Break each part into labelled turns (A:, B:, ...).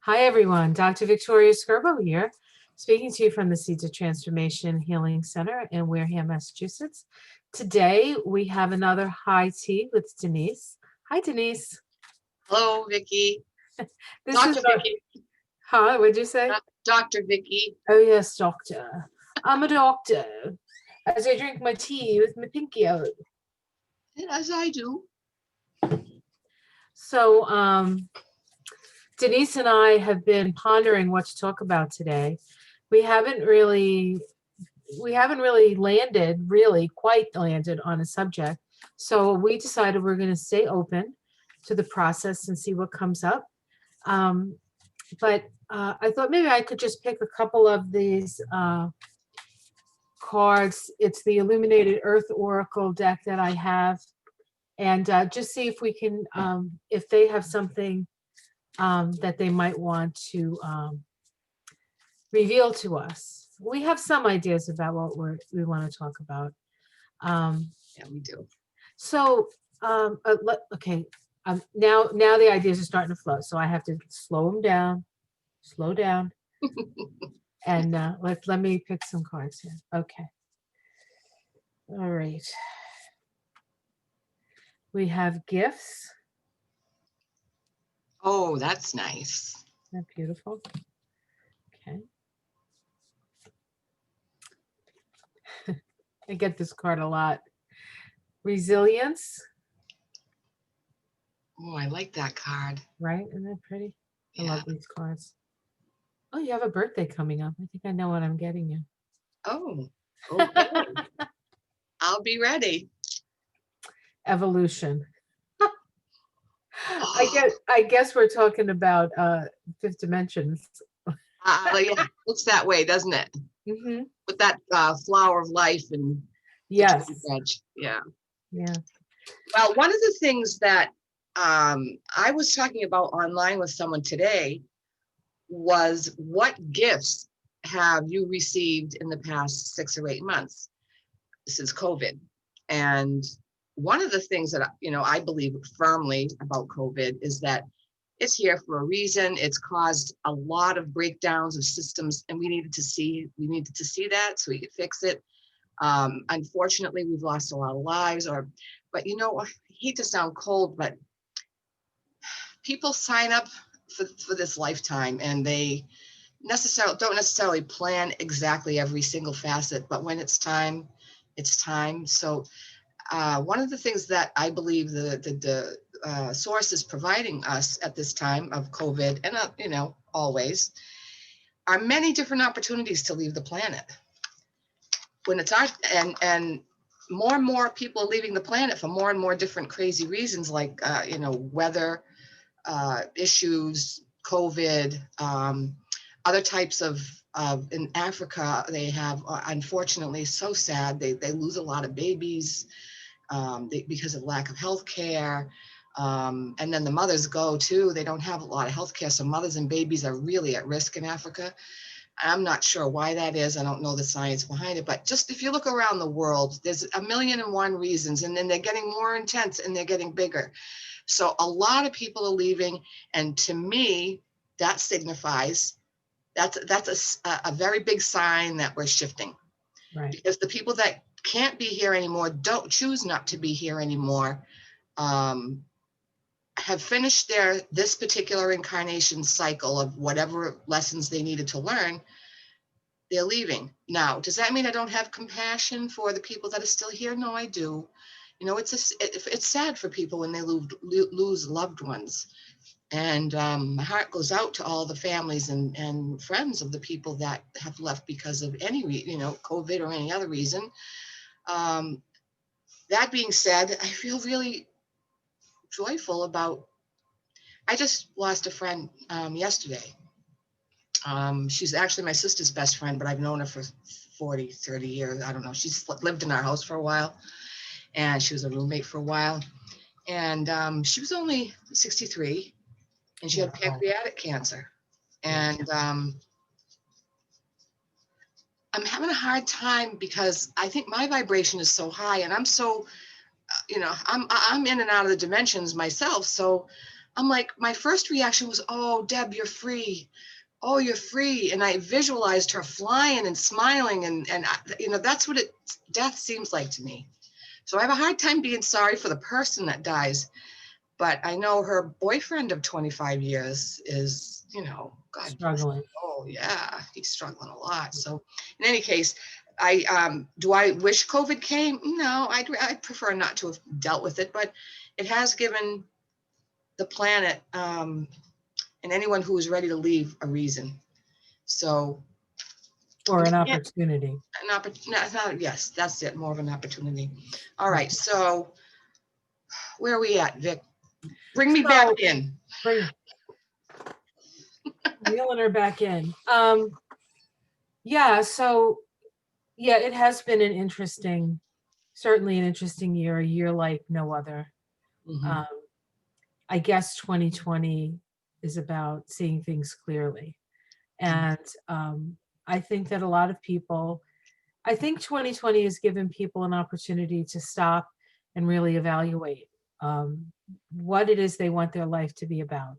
A: Hi, everyone. Dr. Victoria Skirbo here, speaking to you from the Seeds of Transformation Healing Center in Wareham, Massachusetts. Today, we have another high tea with Denise. Hi, Denise.
B: Hello, Vicki.
A: This is
B: Dr. Vicki.
A: what'd you say?
B: Dr. Vicki.
A: Oh, yes, doctor. I'm a doctor. As I drink my tea with my pinky out.
B: As I do.
A: So, Denise and I have been pondering what to talk about today. We haven't really quite landed on a subject. So we decided we're going to stay open to the process and see what comes up. But I thought maybe I could just pick a couple of these cards. It's the Illuminated Earth Oracle deck that I have, and just see if we can, if they have something that they might want to reveal to us. We have some ideas about what we want to talk about.
B: Yeah, we do.
A: So, okay, now the ideas are starting to flow. So I have to slow down, and let me pick some cards here. Okay. All right. We have gifts.
B: Oh, that's nice.
A: Isn't that beautiful? Okay. I get this card a lot. Resilience.
B: Oh, I like that card.
A: Right? Isn't that pretty? I
B: Yeah.
A: love these cards. Oh, you have a birthday coming up. I think I know what I'm getting you.
B: Oh, okay. I'll be ready.
A: Evolution.
B: Oh,
A: I guess we're talking about fifth dimensions.
B: yeah, looks that way, doesn't it?
A: Mm-hmm.
B: With that flower of life and the
A: Yes.
B: veg. Yeah.
A: Yeah.
B: Well, one of the things that I was talking about online with someone today was what gifts have you received in the past 6 or 8 months since COVID? And one of the things that I believe firmly about COVID is that it's here for a reason. It's caused a lot of breakdowns of systems, and we needed to see that so we could fix it. Unfortunately, we've lost a lot of lives. But I hate to sound cold, but people sign up for this lifetime, and they don't necessarily plan exactly every single facet, but when it's time, it's time. So one of the things that I believe the source is providing us at this time of COVID, and always, are many different opportunities to leave the planet. When it's our and more people are leaving the planet for more and more different crazy reasons, like weather issues, COVID, other types of in Africa, they have, unfortunately, so sad, they lose a lot of babies because of lack of health care. And then the mothers go too. They don't have a lot of health care. So mothers and babies are really at risk in Africa. I'm not sure why that is. I don't know the science behind it, but just if you look around the world, there's 1,000,001 reasons, and then they're getting more intense and they're getting bigger. So a lot of people are leaving. And to me, that signifies that's a very big sign that we're shifting.
A: Right.
B: Because the people that can't be here anymore, don't choose not to be here anymore, have finished this particular incarnation cycle of whatever lessons they needed to learn. They're leaving. Now, does that mean I don't have compassion for the people that are still here? No, I do. It's sad for people when they lose loved ones. And my heart goes out to all the families and friends of the people that have left because of any, COVID or any other reason. That being said, I feel really joyful about, I just lost a friend yesterday. She's actually my sister's best friend, but I've known her for 40, 30 years. I don't know. She's lived in our house for a while, and she was a roommate for a while. And she was only 63, and she had pancreatic cancer. And I'm having a hard time because I think my vibration is so high, and I'm so, I'm in and out of the dimensions myself. So I'm like, my first reaction was, oh, Deb, you're free. Oh, you're free. And I visualized her flying and smiling. And that's what death seems like to me. So I have a hard time being sorry for the person that dies. But I know her boyfriend of 25 years is, God bless him.
A: Struggling.
B: Oh, yeah, he's struggling a lot. So in any case, do I wish COVID came? No, I'd prefer not to have dealt with it, but it has given the planet and anyone who is ready to leave a reason. So,
A: Or an opportunity.
B: yes, that's it, more of an opportunity. All right, so where are we at, Vic? Bring me back in.
A: Reeling her back in. Yeah, so yeah, it has been certainly an interesting year, a year like no other.
B: Mhm.
A: I guess 2020 is about seeing things clearly. And I think that a lot of people, I think 2020 has given people an opportunity to stop and really evaluate what it is they want their life to be about.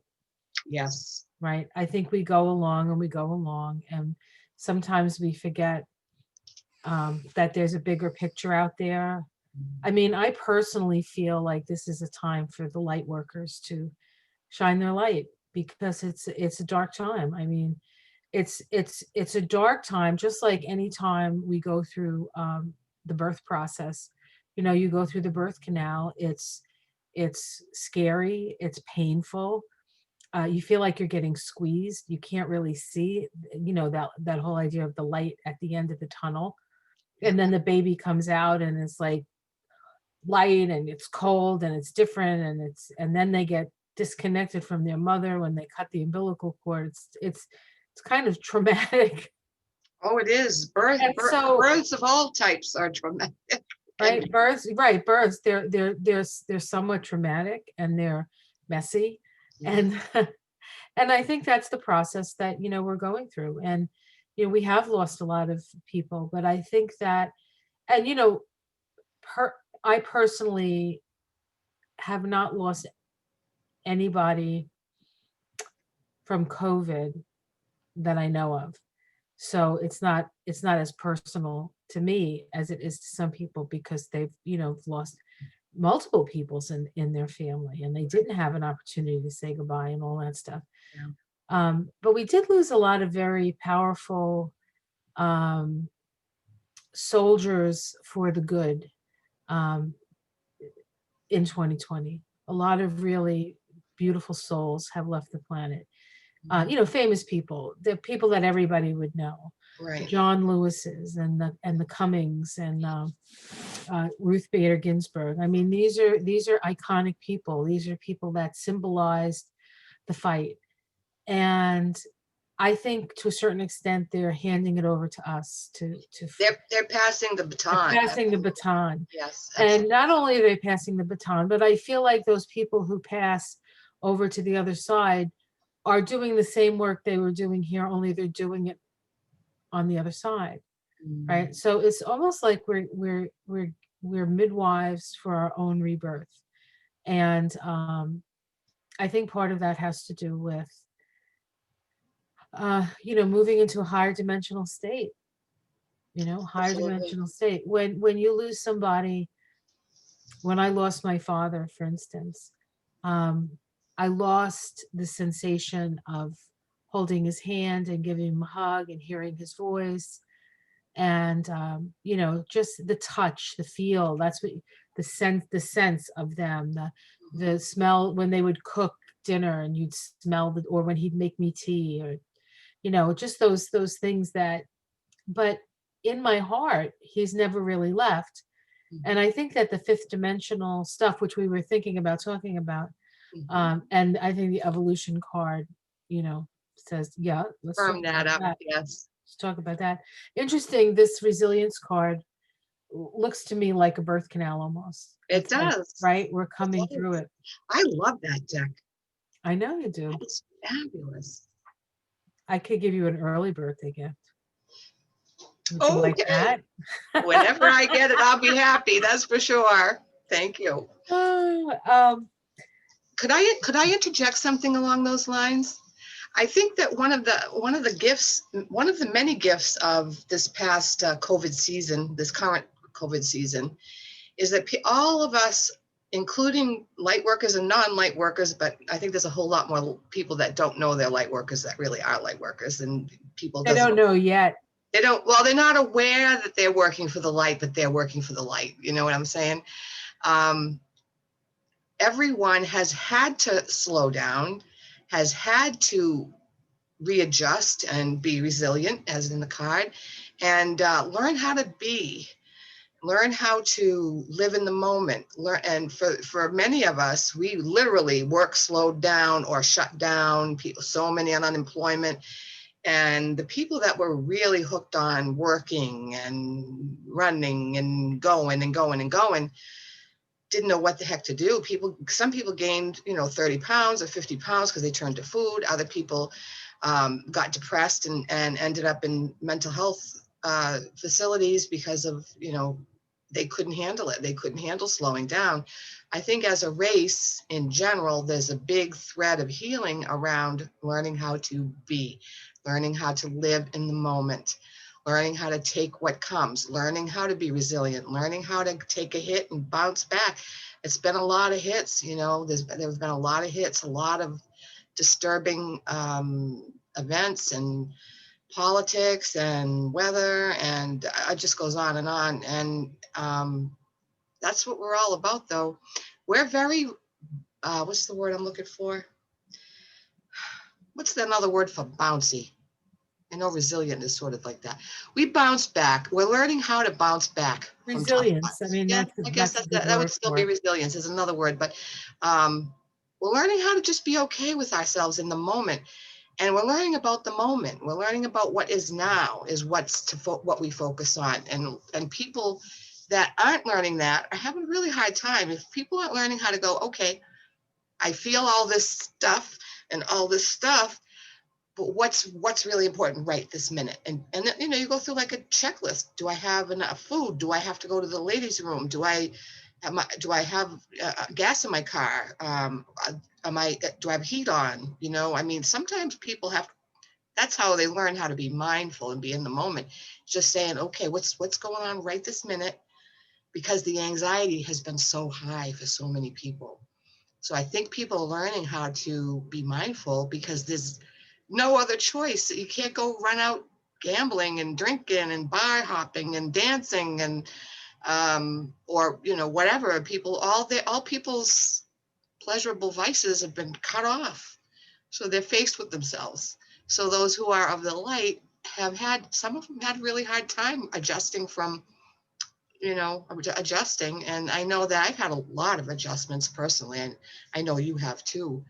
B: Yes.
A: Right. I think we go along, and sometimes we forget that there's a bigger picture out there. I mean, I personally feel like this is a time for the light workers to shine their light, because it's a dark time. I mean, it's a dark time, just like any time we go through the birth process. You go through the birth canal. It's scary. It's painful. You feel like you're getting squeezed. You can't really see, that whole idea of the light at the end of the tunnel. And then the baby comes out and it's like light and it's cold and it's different, and then they get disconnected from their mother when they cut the umbilical cord. It's kind of traumatic.
B: Oh, it is.
A: And so,
B: Births of all types are traumatic.
A: right, births, they're somewhat traumatic and they're messy. And and I think that's the process that we're going through. And we have lost a lot of people, but I think that, and I personally have not lost anybody from COVID that I know of. So it's not as personal to me as it is to some people, because they've lost multiple peoples in their family, and they didn't have an opportunity to say goodbye and all that stuff. But we did lose a lot of very powerful um, soldiers for the good um, in 2020. A lot of really beautiful souls have left the planet. Famous people, the people that everybody would know,
B: Right.
A: John Lewis's and the Cummings and Ruth Bader Ginsburg. I mean, these are iconic people. These are people that symbolized the fight, and I think to a certain extent they're handing it over to us to
B: They're passing the baton.
A: passing the baton.
B: Yes.
A: And not only are they passing the baton, but I feel like those people who pass over to the other side are doing the same work they were doing here, only they're doing it on the other side, right? So it's almost like we're midwives for our own rebirth. And I think part of that has to do with moving into a higher dimensional state. Higher
B: Absolutely.
A: dimensional state. When you lose somebody, when I lost my father, for instance, I lost the sensation of holding his hand and giving him a hug and hearing his voice, and just the touch, the feel. That's what the sense of them, the smell when they would cook dinner and you'd smell the, or when he'd make me tea, or just those things that. But in my heart, he's never really left. And I think that the fifth dimensional stuff, which we were thinking about talking about, and I think the evolution card, says, yeah, let's
B: Firm
A: talk
B: that
A: about
B: up.
A: that.
B: Yes.
A: Let's talk about that. Interesting. This resilience card looks to me like a birth canal almost.
B: It does.
A: Right? We're coming through it.
B: I love that deck.
A: I know you do.
B: It's fabulous.
A: I could give you an early birthday gift. Would you like that?
B: Whenever I get it, I'll be happy. That's for sure. Thank you. Could I interject something along those lines? I think that one of the gifts, one of the many gifts of this past COVID season, this current COVID season, is that all of us, including light workers and non-light workers, but I think there's a whole lot more people that don't know they're light workers that really are light workers, and people
A: I don't know yet.
B: they don't, well, they're not aware that they're working for the light, but they're working for the light. You know what I'm saying? Everyone has had to slow down, has had to readjust and be resilient, as in the card, and learn how to learn how to live in the moment. And for many of us, we literally work slowed down or shut down. People, so many on unemployment. And the people that were really hooked on working and running and going and going and going didn't know what the heck to do. Some people gained, 30 pounds or 50 pounds because they turned to food. Other people got depressed and ended up in mental health facilities because of, they couldn't handle it. They couldn't handle slowing down. I think as a race in general, there's a big thread of healing around learning how to be, learning how to live in the moment, learning how to take what comes, learning how to be resilient, learning how to take a hit and bounce back. It's been a lot of hits, there's been a lot of hits, a lot of disturbing events and politics and weather, and it just goes on. And that's what we're all about, though. We're very, what's the word I'm looking for? What's another word for bouncy? I know resilient is sort of like that. We bounce back. We're learning how to bounce back from tough
A: Resilience. I
B: times.
A: mean,
B: Yeah, I guess
A: that's a good
B: that would
A: word
B: still
A: for
B: be
A: it.
B: resilience is another word, but we're learning how to just be okay with ourselves in the moment. And we're learning about the moment. We're learning about what is now is what we focus on. And people that aren't learning that are having a really hard time. If people aren't learning how to go, okay, I feel all this stuff and all this stuff, but what's really important right this minute? And you go through like a checklist. Do I have enough food? Do I have to go to the ladies' room? Do I have gas in my car? Do I have heat on? I mean, sometimes people have. That's how they learn how to be mindful and be in the moment. Just saying, okay, what's going on right this minute? Because the anxiety has been so high for so many people. So I think people are learning how to be mindful because there's no other choice. You can't go run out gambling and drinking and bar hopping and dancing and or whatever. All people's pleasurable vices have been cut off. So they're faced with themselves. So those who are of the light some of them had really hard time adjusting adjusting. And I know that I've had a lot of adjustments personally, and I know you have too.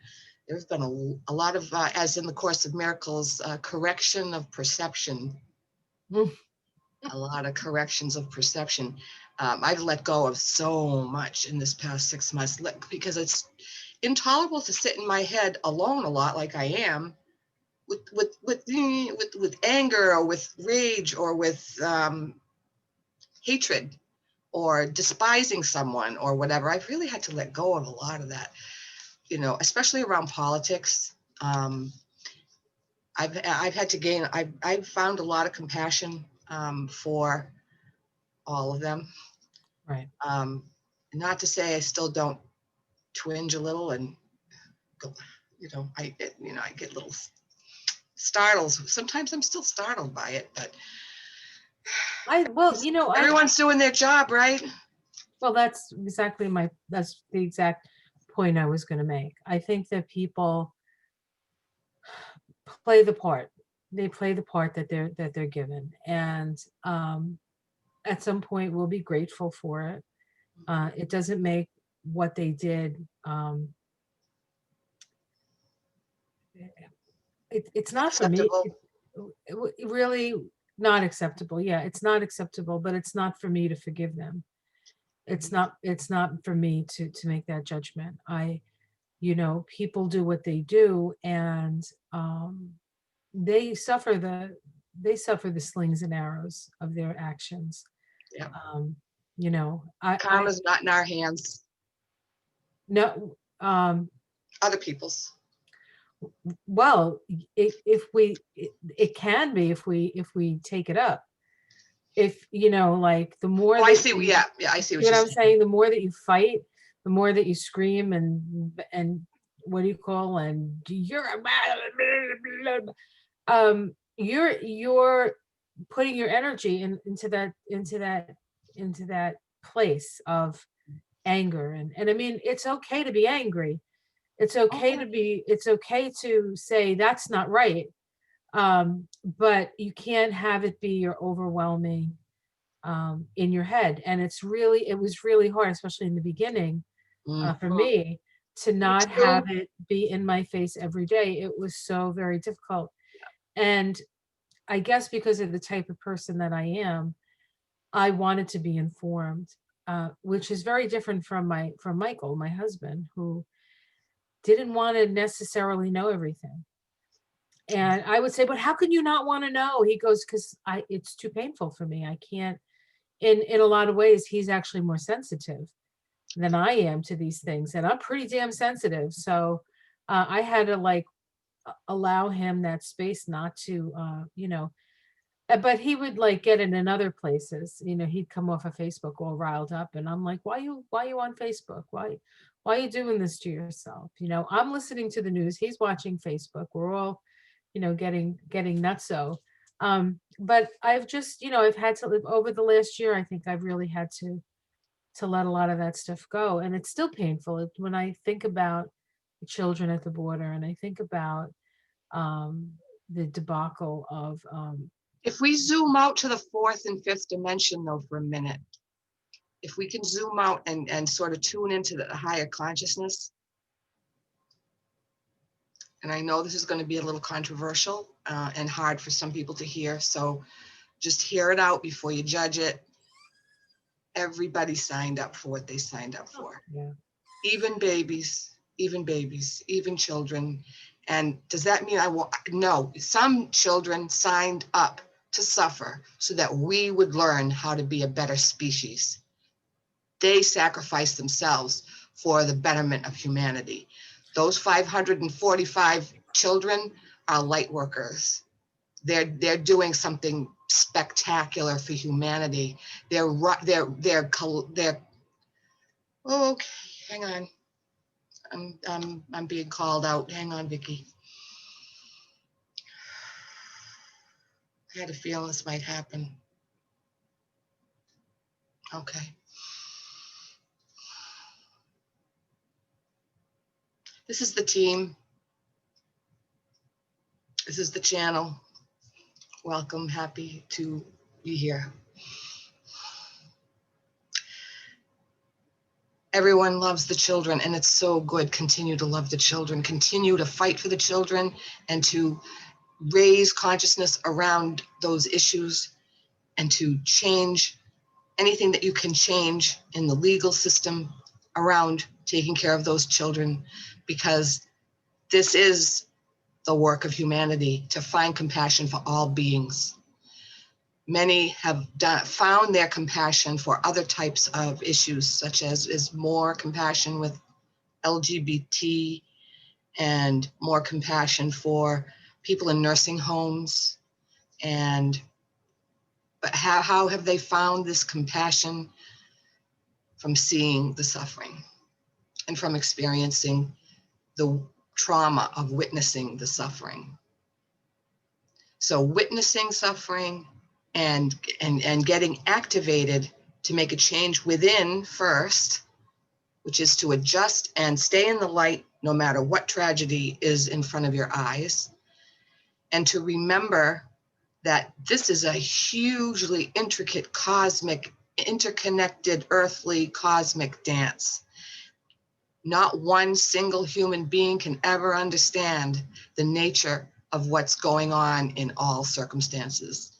B: There's been a lot of, as in the Course of Miracles, correction of perception.
A: Mm.
B: A lot of corrections of perception. I've let go of so much in this past 6 months because it's intolerable to sit in my head alone a lot, like I am, with anger or with rage or with hatred or despising someone or whatever. I've really had to let go of a lot of that, especially around politics. I've had to gain. I've found a lot of compassion for all of them.
A: Right.
B: Not to say I still don't twinge a little and go, I get little startled. Sometimes I'm still startled by it, but everyone's doing their job, right?
A: Well, that's the exact point I was going to make. I think that people play the part. They play the part that they're given, and at some point we'll be grateful for it. It doesn't make what they did. It's not for me.
B: Acceptable.
A: It really not acceptable. Yeah, it's not acceptable, but it's not for me to forgive them. It's not for me to make that judgment. People do what they do, and they suffer the slings and arrows of their actions.
B: Yeah.
A: I
B: Karma's not in our hands.
A: no,
B: Other people's.
A: Well, it can be if we take it up. If, like the more
B: Oh, I
A: that
B: see.
A: you,
B: Yeah, yeah, I see what
A: see what
B: you're
A: I'm
B: saying.
A: saying, the more that you fight, the more that you scream and what do you call, and you're putting your energy into that place of anger. And I mean, it's okay to be angry. It's okay to say that's not right. But you can't have it be your overwhelming in your head. And it was really hard, especially in the beginning,
B: Mm.
A: for me, to
B: Me
A: not have
B: too.
A: it be in my face every day. It was so very difficult. And I guess because of the type of person that I am, I wanted to be informed, which is very different from Michael, my husband, who didn't want to necessarily know everything. And I would say, but how can you not want to know? He goes, because it's too painful for me. I can't. In a lot of ways, he's actually more sensitive than I am to these things, and I'm pretty damn sensitive. So I had to like allow him that space not to, but he would like get it in other places. He'd come off of Facebook all riled up, and I'm like, why you on Facebook? Why are you doing this to yourself? I'm listening to the news. He's watching Facebook. We're all, getting nutso. But I've just, I've had to live over the last year. I think I've really had to let a lot of that stuff go, and it's still painful when I think about the children at the border, and I think about um, the debacle of
B: If we zoom out to the fourth and fifth dimension, though, for a minute, if we can zoom out and sort of tune into the higher consciousness, and I know this is going to be a little controversial and hard for some people to hear, so just hear it out before you judge it. Everybody signed up for what they signed up for.
A: yeah.
B: Even babies, even children. And does that mean no, some children signed up to suffer so that we would learn how to be a better species. They sacrificed themselves for the betterment of humanity. Those 545 children are light workers. They're doing something spectacular for humanity. They're oh, okay, hang on. I'm being called out. Hang on, Vicki. I had a feeling this might happen. Okay. This is the team. This is the channel. Welcome. Happy to be here. Everyone loves the children, and it's so good. Continue to love the children. Continue to fight for the children and to raise consciousness around those issues and to change anything that you can change in the legal system around taking care of those children, because this is the work of humanity, to find compassion for all beings. Many have found their compassion for other types of issues, such as is more compassion with LGBT and more compassion for people in nursing homes. But how have they found this compassion? From seeing the suffering and from experiencing the trauma of witnessing the suffering. So witnessing suffering and getting activated to make a change within first, which is to adjust and stay in the light no matter what tragedy is in front of your eyes, and to remember that this is a hugely intricate, cosmic, interconnected, earthly, cosmic dance. Not one single human being can ever understand the nature of what's going on in all circumstances.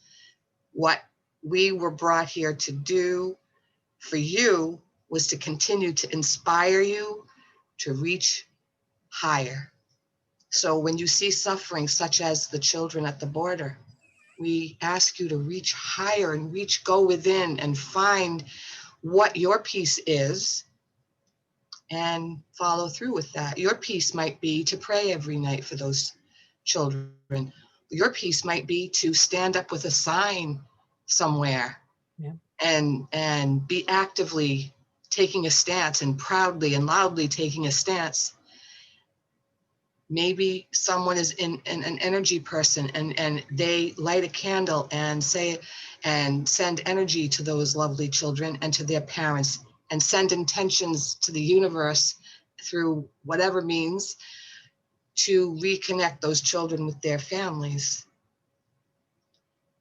B: What we were brought here to do for you was to continue to inspire you to reach higher. So when you see suffering, such as the children at the border, we ask you to reach higher and go within and find what your piece is and follow through with that. Your piece might be to pray every night for those children. Your piece might be to stand up with a sign somewhere,
A: Yeah.
B: and be actively taking a stance and proudly and loudly taking a stance. Maybe someone is in an energy person, and they light a candle and say and send energy to those lovely children and to their parents, and send intentions to the universe through whatever means to reconnect those children with their families.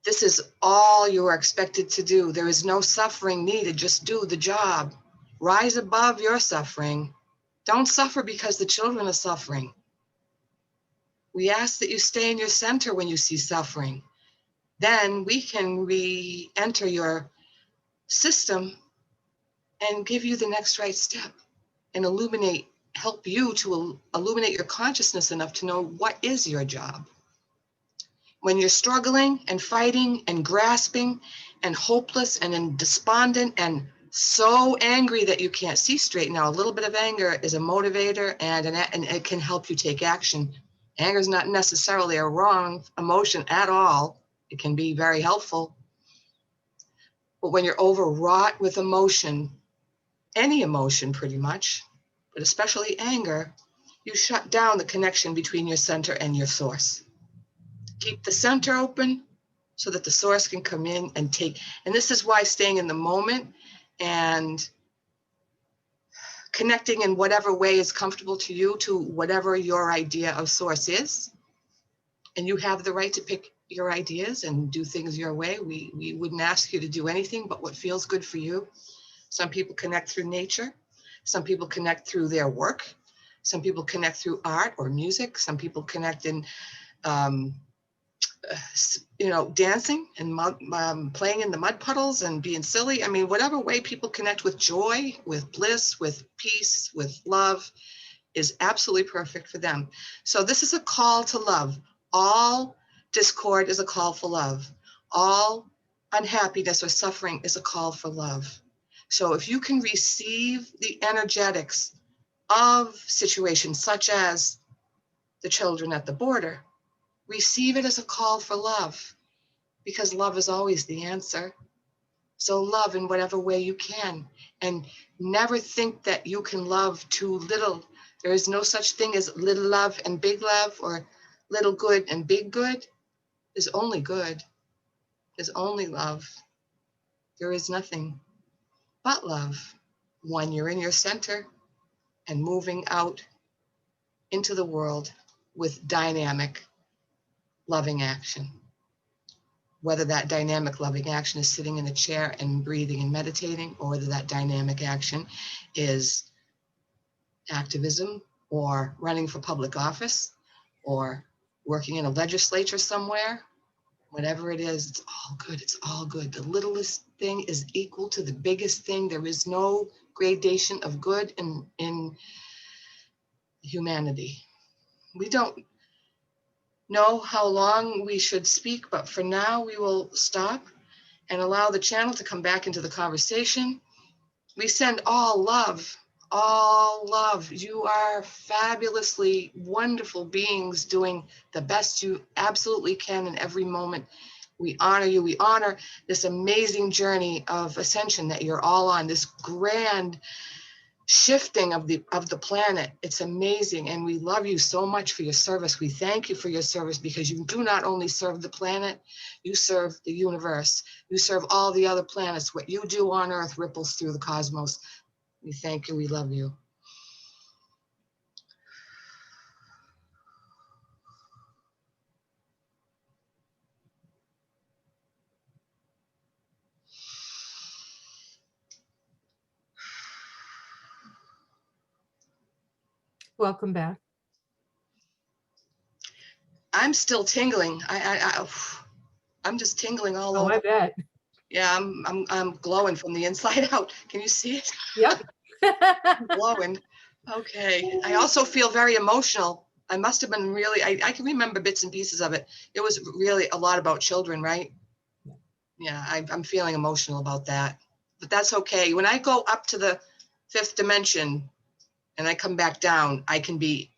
B: This is all you are expected to do. There is no suffering needed. Just do the job. Rise above your suffering. Don't suffer because the children are suffering. We ask that you stay in your center when you see suffering. Then we can re-enter your system and give you the next right step and help you to illuminate your consciousness enough to know what is your job. When you're struggling and fighting and grasping and hopeless and despondent and so angry that you can't see straight now, a little bit of anger is a motivator, and it can help you take action. Anger is not necessarily a wrong emotion at all. It can be very helpful. But when you're overwrought with emotion, any emotion pretty much, but especially anger, you shut down the connection between your center and your source. Keep the center open so that the source can come in and take. And this is why staying in the moment and connecting in whatever way is comfortable to you, to whatever your idea of source is. And you have the right to pick your ideas and do things your way. We wouldn't ask you to do anything but what feels good for you. Some people connect through nature. Some people connect through their work. Some people connect through art or music. Some people connect in dancing and playing in the mud puddles and being silly. I mean, whatever way people connect with joy, with bliss, with peace, with love is absolutely perfect for them. So this is a call to love. All discord is a call for love. All unhappiness or suffering is a call for love. So if you can receive the energetics of situations such as the children at the border, receive it as a call for love, because love is always the answer. So love in whatever way you can, and never think that you can love too little. There is no such thing as little love and big love, or little good and big good. There's only good. There's only love. There is nothing but love when you're in your center and moving out into the world with dynamic, loving action. Whether that dynamic, loving action is sitting in a chair and breathing and meditating, or whether that dynamic action is activism or running for public office or working in a legislature somewhere, whatever it is, it's all good. It's all good. The littlest thing is equal to the biggest thing. There is no gradation of good in humanity. We don't know how long we should speak, but for now we will stop and allow the channel to come back into the conversation. We send all love, all love. You are fabulously wonderful beings doing the best you absolutely can in every moment. We honor you. We honor this amazing journey of ascension that you're all on, this grand shifting of the planet. It's amazing, and we love you so much for your service. We thank you for your service, because you do not only serve the planet, you serve the universe, you serve all the other planets. What you do on Earth ripples through the cosmos. We thank you. We love you.
A: Welcome back.
B: I'm still tingling. I'm just tingling all
A: Oh,
B: over.
A: I bet.
B: Yeah, I'm glowing from the inside out. Can you see it?
A: Yep.
B: I'm glowing. Okay. I also feel very emotional. I must have been really, I can remember bits and pieces of it. It was really a lot about children, right? Yeah, I'm feeling emotional about that. But that's okay. When I go up to the fifth dimension, and I come back down, I can be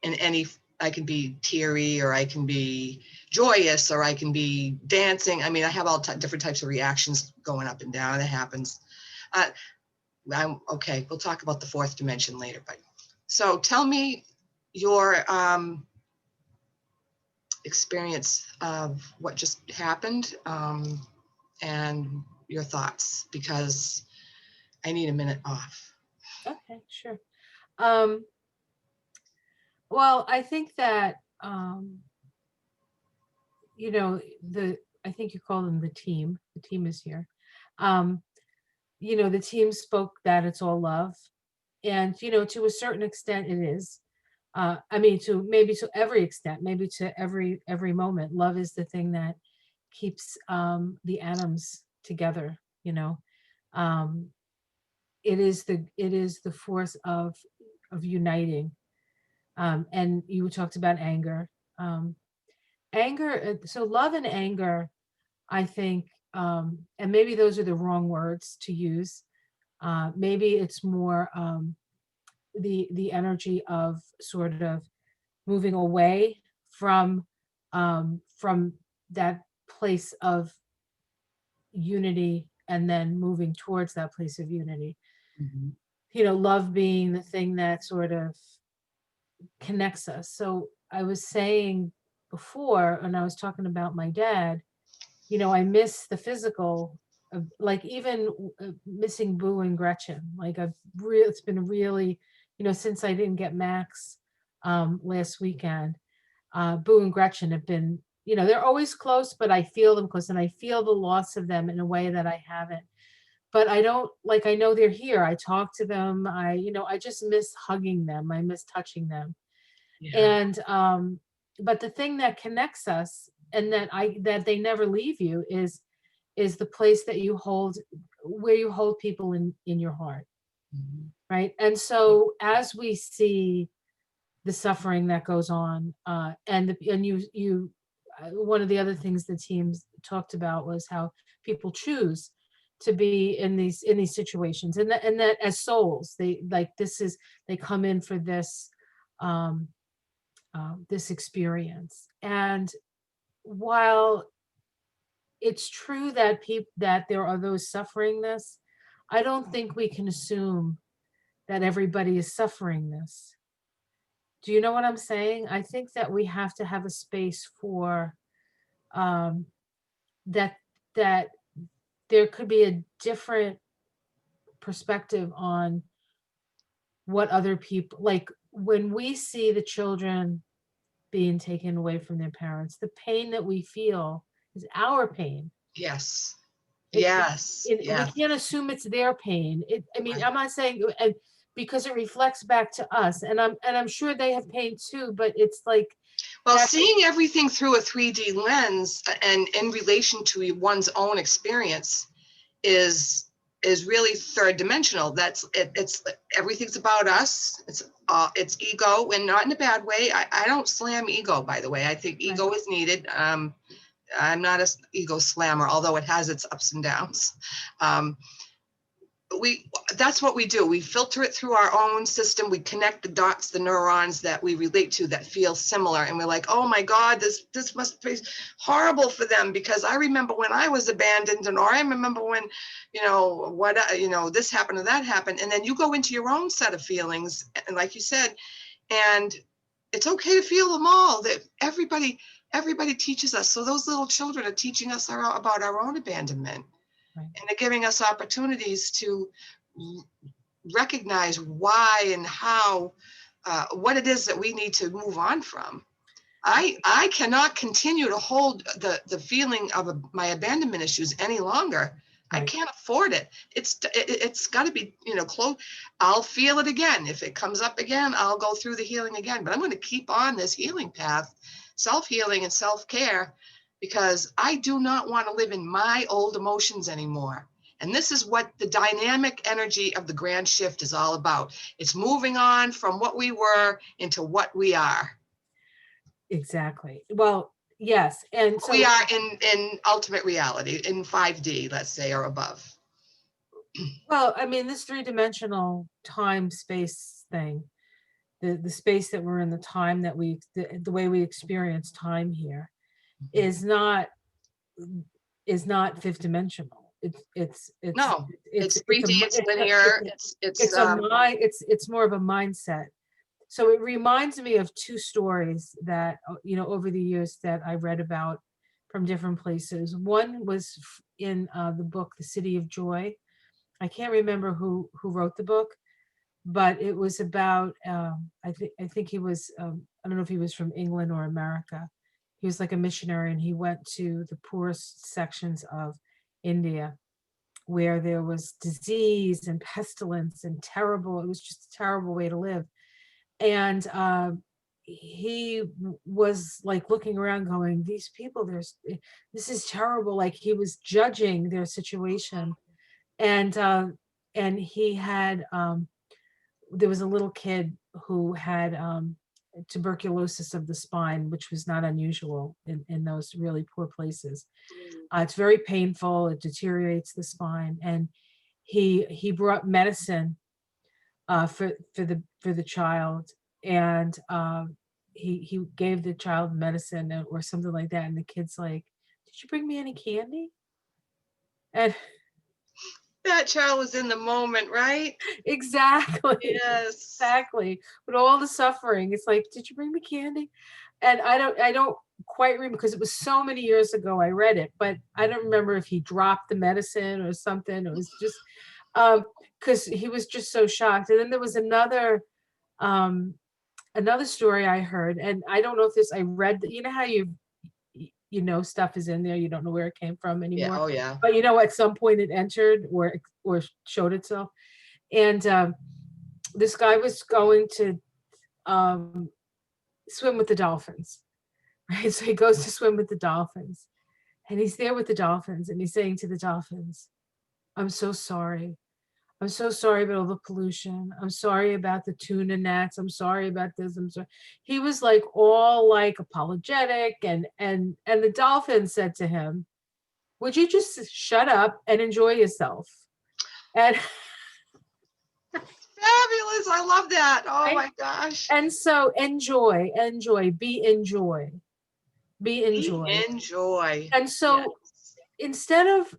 B: I can be teary, or I can be joyous, or I can be dancing. I mean, I have all different types of reactions going up and down. It happens. I'm okay. We'll talk about the fourth dimension later, but so tell me your experience of what just happened, and your thoughts, because I need a minute off.
A: Okay, sure. Um, well, I think that, you know, I think you call them the team. The team is here. Um, you know, the team spoke that it's all love. And, you know, to a certain extent it is. I mean, to maybe to every extent, maybe to every moment, love is the thing that keeps the atoms together, you know. Um, it is the force of uniting. And you talked about anger. Um, so love and anger, I think, and maybe those are the wrong words to use. Maybe it's more the energy of sort of moving away from that place of unity and then moving towards that place of unity.
B: Mhm.
A: You know, love being the thing that sort of connects us. So I was saying before, and I was talking about my dad, you know, I miss the physical, like even missing Boo and Gretchen. Like it's been really, you know, since I didn't get Max last weekend, Boo and Gretchen have been, you know, they're always close, but I feel them close and I feel the loss of them in a way that I haven't. But I don't, like, I know they're here. I talk to them. You know, I just miss hugging them. I miss touching them.
B: Yeah.
A: And but the thing that connects us and that they never leave you is the place that you hold, where you hold people in your heart,
B: Mhm.
A: right? And so as we see the suffering that goes on, and you one of the other things the teams talked about was how people choose to be in these situations, and that as souls they like this is they come in for this um this experience. And while it's true that people that there are those suffering this, I don't think we can assume that everybody is suffering this. Do you know what I'm saying? I think that we have to have a space for um, that that there could be a different perspective on what other people like when we see the children being taken away from their parents. The pain that we feel is our pain.
B: Yes.
A: It,
B: Yes.
A: we
B: Yes.
A: can't assume it's their pain. I mean,
B: Right.
A: I'm not saying because it reflects back to us, and I'm sure they have pain too. But it's like
B: Well,
A: that.
B: seeing everything through a 3D lens and in relation to one's own experience is really third dimensional. That's it, it's everything's about us. It's ego, and not in a bad way. I don't slam ego, by the way. I think
A: Right.
B: ego is needed. I'm not a ego slammer, although it has its ups and downs. Um, we That's what we do. We filter it through our own system. We connect the dots, the neurons that we relate to that feel similar, and we're like, oh my god, this must be horrible for them, because I remember when I was abandoned, and or I remember when, you know, what, you know, this happened or that happened. And then you go into your own set of feelings, and like you said, and it's okay to feel them all. That everybody teaches us. So those little children are teaching us about our own abandonment,
A: Right.
B: and they're giving us opportunities to recognize why and how, what it is that we need to move on from. I cannot continue to hold the feeling of my abandonment issues any longer. I
A: Right.
B: can't afford it. It's got to be, you know, close. I'll feel it again. If it comes up again, I'll go through the healing again. But I'm going to keep on this healing path, self-healing and self-care, because I do not want to live in my old emotions anymore. And this is what the dynamic energy of the grand shift is all about. It's moving on from what we were into what we are.
A: Exactly. Well, yes. And
B: We
A: so,
B: are in ultimate reality, in 5D, let's say, or above.
A: well, I mean, this three-dimensional time space thing, the space that we're in, the time that the way we experience time here is not fifth dimensional.
B: No, it's
A: It's a
B: 3D, it's linear,
A: it's more of a mindset. So it reminds me of two stories that, over the years that I read about from different places. One was in the book, The City of Joy. I can't remember who wrote the book, but it was about, I think he was, I don't know if he was from England or America. He was like a missionary, and he went to the poorest sections of India, where there was disease and pestilence and it was just a terrible way to live. And he was like looking around going, these people, this is terrible. Like, he was judging their situation. And he had, there was a little kid who had tuberculosis of the spine, which was not unusual in those really poor places. It's very painful. It deteriorates the spine. And he brought medicine for the child, and he gave the child medicine or something like that. And the kid's like, "Did you bring me any candy?" And
B: that child was in the moment, right?
A: exactly,
B: Yes.
A: exactly. But all the suffering, it's like, "Did you bring me candy?" And I don't quite remember, because it was so many years ago I read it, but I don't remember if he dropped the medicine or something. It was just because he was just so shocked. And then there was um another story I heard, and I don't know if this I read that, how stuff is in there, you don't know where it came from
B: Yeah,
A: anymore,
B: oh yeah.
A: but at some point it entered or showed itself. And this guy was going to um swim with the dolphins, right? So he goes to swim with the dolphins, and he's there with the dolphins, and he's saying to the dolphins, "I'm so sorry. I'm so sorry about all the pollution. I'm sorry about the tuna nets. I'm sorry about this. I'm sorry." He was like all like apologetic, and the dolphin said to him, "Would you just shut up and enjoy yourself?" And
B: Fabulous. I love that. Oh
A: right?
B: my gosh.
A: And so enjoy, be enjoy, be enjoy.
B: Enjoy.
A: And
B: Yes.
A: so instead of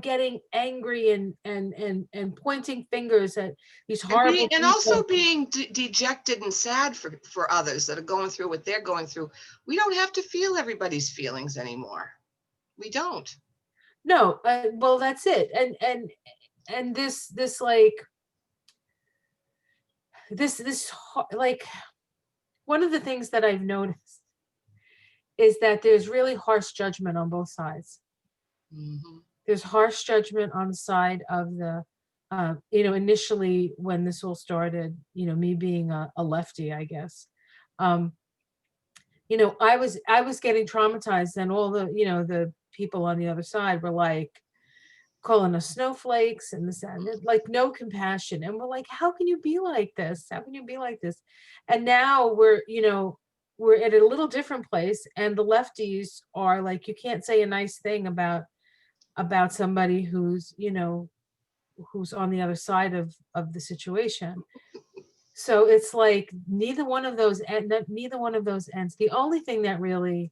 A: getting angry and pointing fingers at these horrible
B: And also
A: people.
B: being dejected and sad for others that are going through what they're going through. We don't have to feel everybody's feelings anymore. We don't.
A: No, well, that's it. And this like like, one of the things that I've noticed is that there's really harsh judgment on both sides.
B: Mhm.
A: There's harsh judgment on the side of the initially, when this all started, me being a lefty, I guess. um I was getting traumatized, and all the people on the other side were like calling us snowflakes and this and that, like, no compassion. And we're like, how can you be like this? How can you be like this? And now we're at a little different place, and the lefties are like, you can't say a nice thing about somebody who's on the other side of the situation. So it's like neither one of those ends. The only thing that really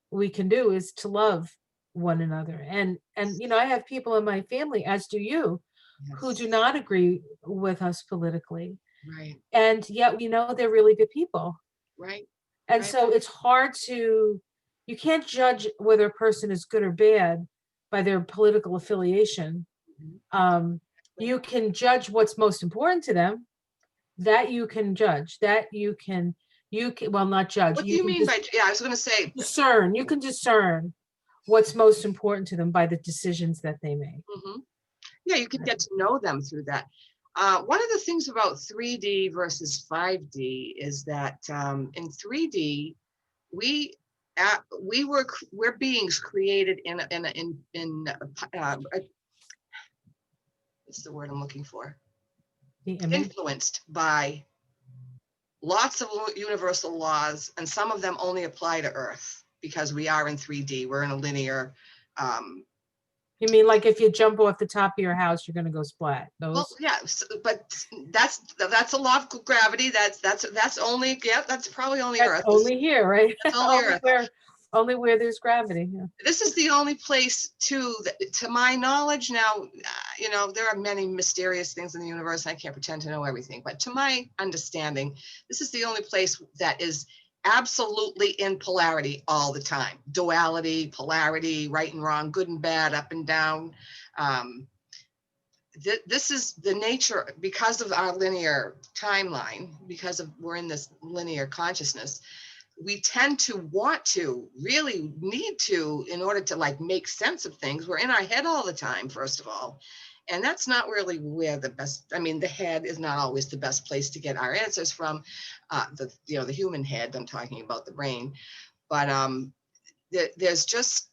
A: we can do is to love one another. And I have people in my family, as do you, who do
B: Yes.
A: not agree with us politically,
B: Right.
A: and yet we know they're really good people.
B: Right.
A: And
B: Right.
A: so it's hard to you can't judge whether a person is good or bad by their political affiliation.
B: Mhm.
A: um, you can judge what's most important to them. That you can judge, that you can well, not judge,
B: What do
A: you
B: you
A: can
B: mean by, yeah, I was going to say,
A: discern what's most important to them by the decisions that they make.
B: mhm. Yeah, you can
A: Right.
B: get to know them through that. One of the things about 3D versus 5D is that in 3D, we we're beings created what's the word I'm looking for?
A: The image.
B: Influenced by lots of universal laws, and some of them only apply to Earth because we are in 3D. We're in a linear um,
A: You mean like if you jump off the top of your house, you're gonna go splat?
B: Well,
A: Those?
B: yeah, but that's a law of gravity. That's only, yeah, that's probably only
A: That's
B: Earth.
A: only here, right?
B: That's only Earth.
A: Only where there's gravity. Yeah.
B: This is the only place too, that, to my knowledge now, you know, there are many mysterious things in the universe, and I can't pretend to know everything, but to my understanding, this is the only place that is absolutely in polarity all the time. Duality, polarity, right and wrong, good and bad, up and down. Um, this is the nature, because of our linear timeline, because of we're in this linear consciousness, we tend to want to really need to, in order to like make sense of things, we're in our head all the time, first of all, and that's not really where the best, I mean, the head is not always the best place to get our answers from. The, you know, the human head, I'm talking about the brain, but there's just,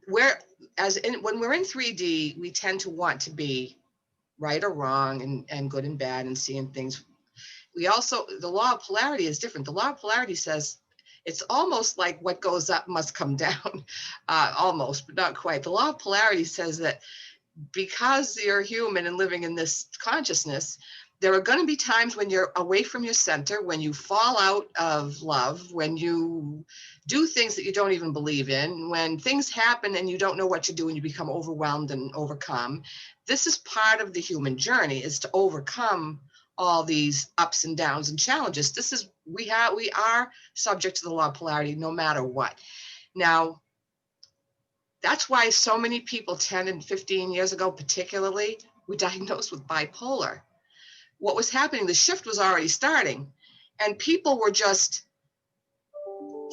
B: where, as in, when we're in 3D, we tend to want to be right or wrong, and good and bad, and seeing things. We also, the law of polarity is different. The law of polarity says it's almost like what goes up must come down, almost, but not quite. The law of polarity says that because you're human and living in this consciousness, there are going to be times when you're away from your center, when you fall out of love, when you do things that you don't even believe in, when things happen and you don't know what to do and you become overwhelmed and overcome. This is part of the human journey, is to overcome all these ups and downs and challenges. This is, we are subject to the law of polarity no matter what. Now, that's why so many people 10 and 15 years ago, particularly, were diagnosed with bipolar. What was happening, the shift was already starting, and people were just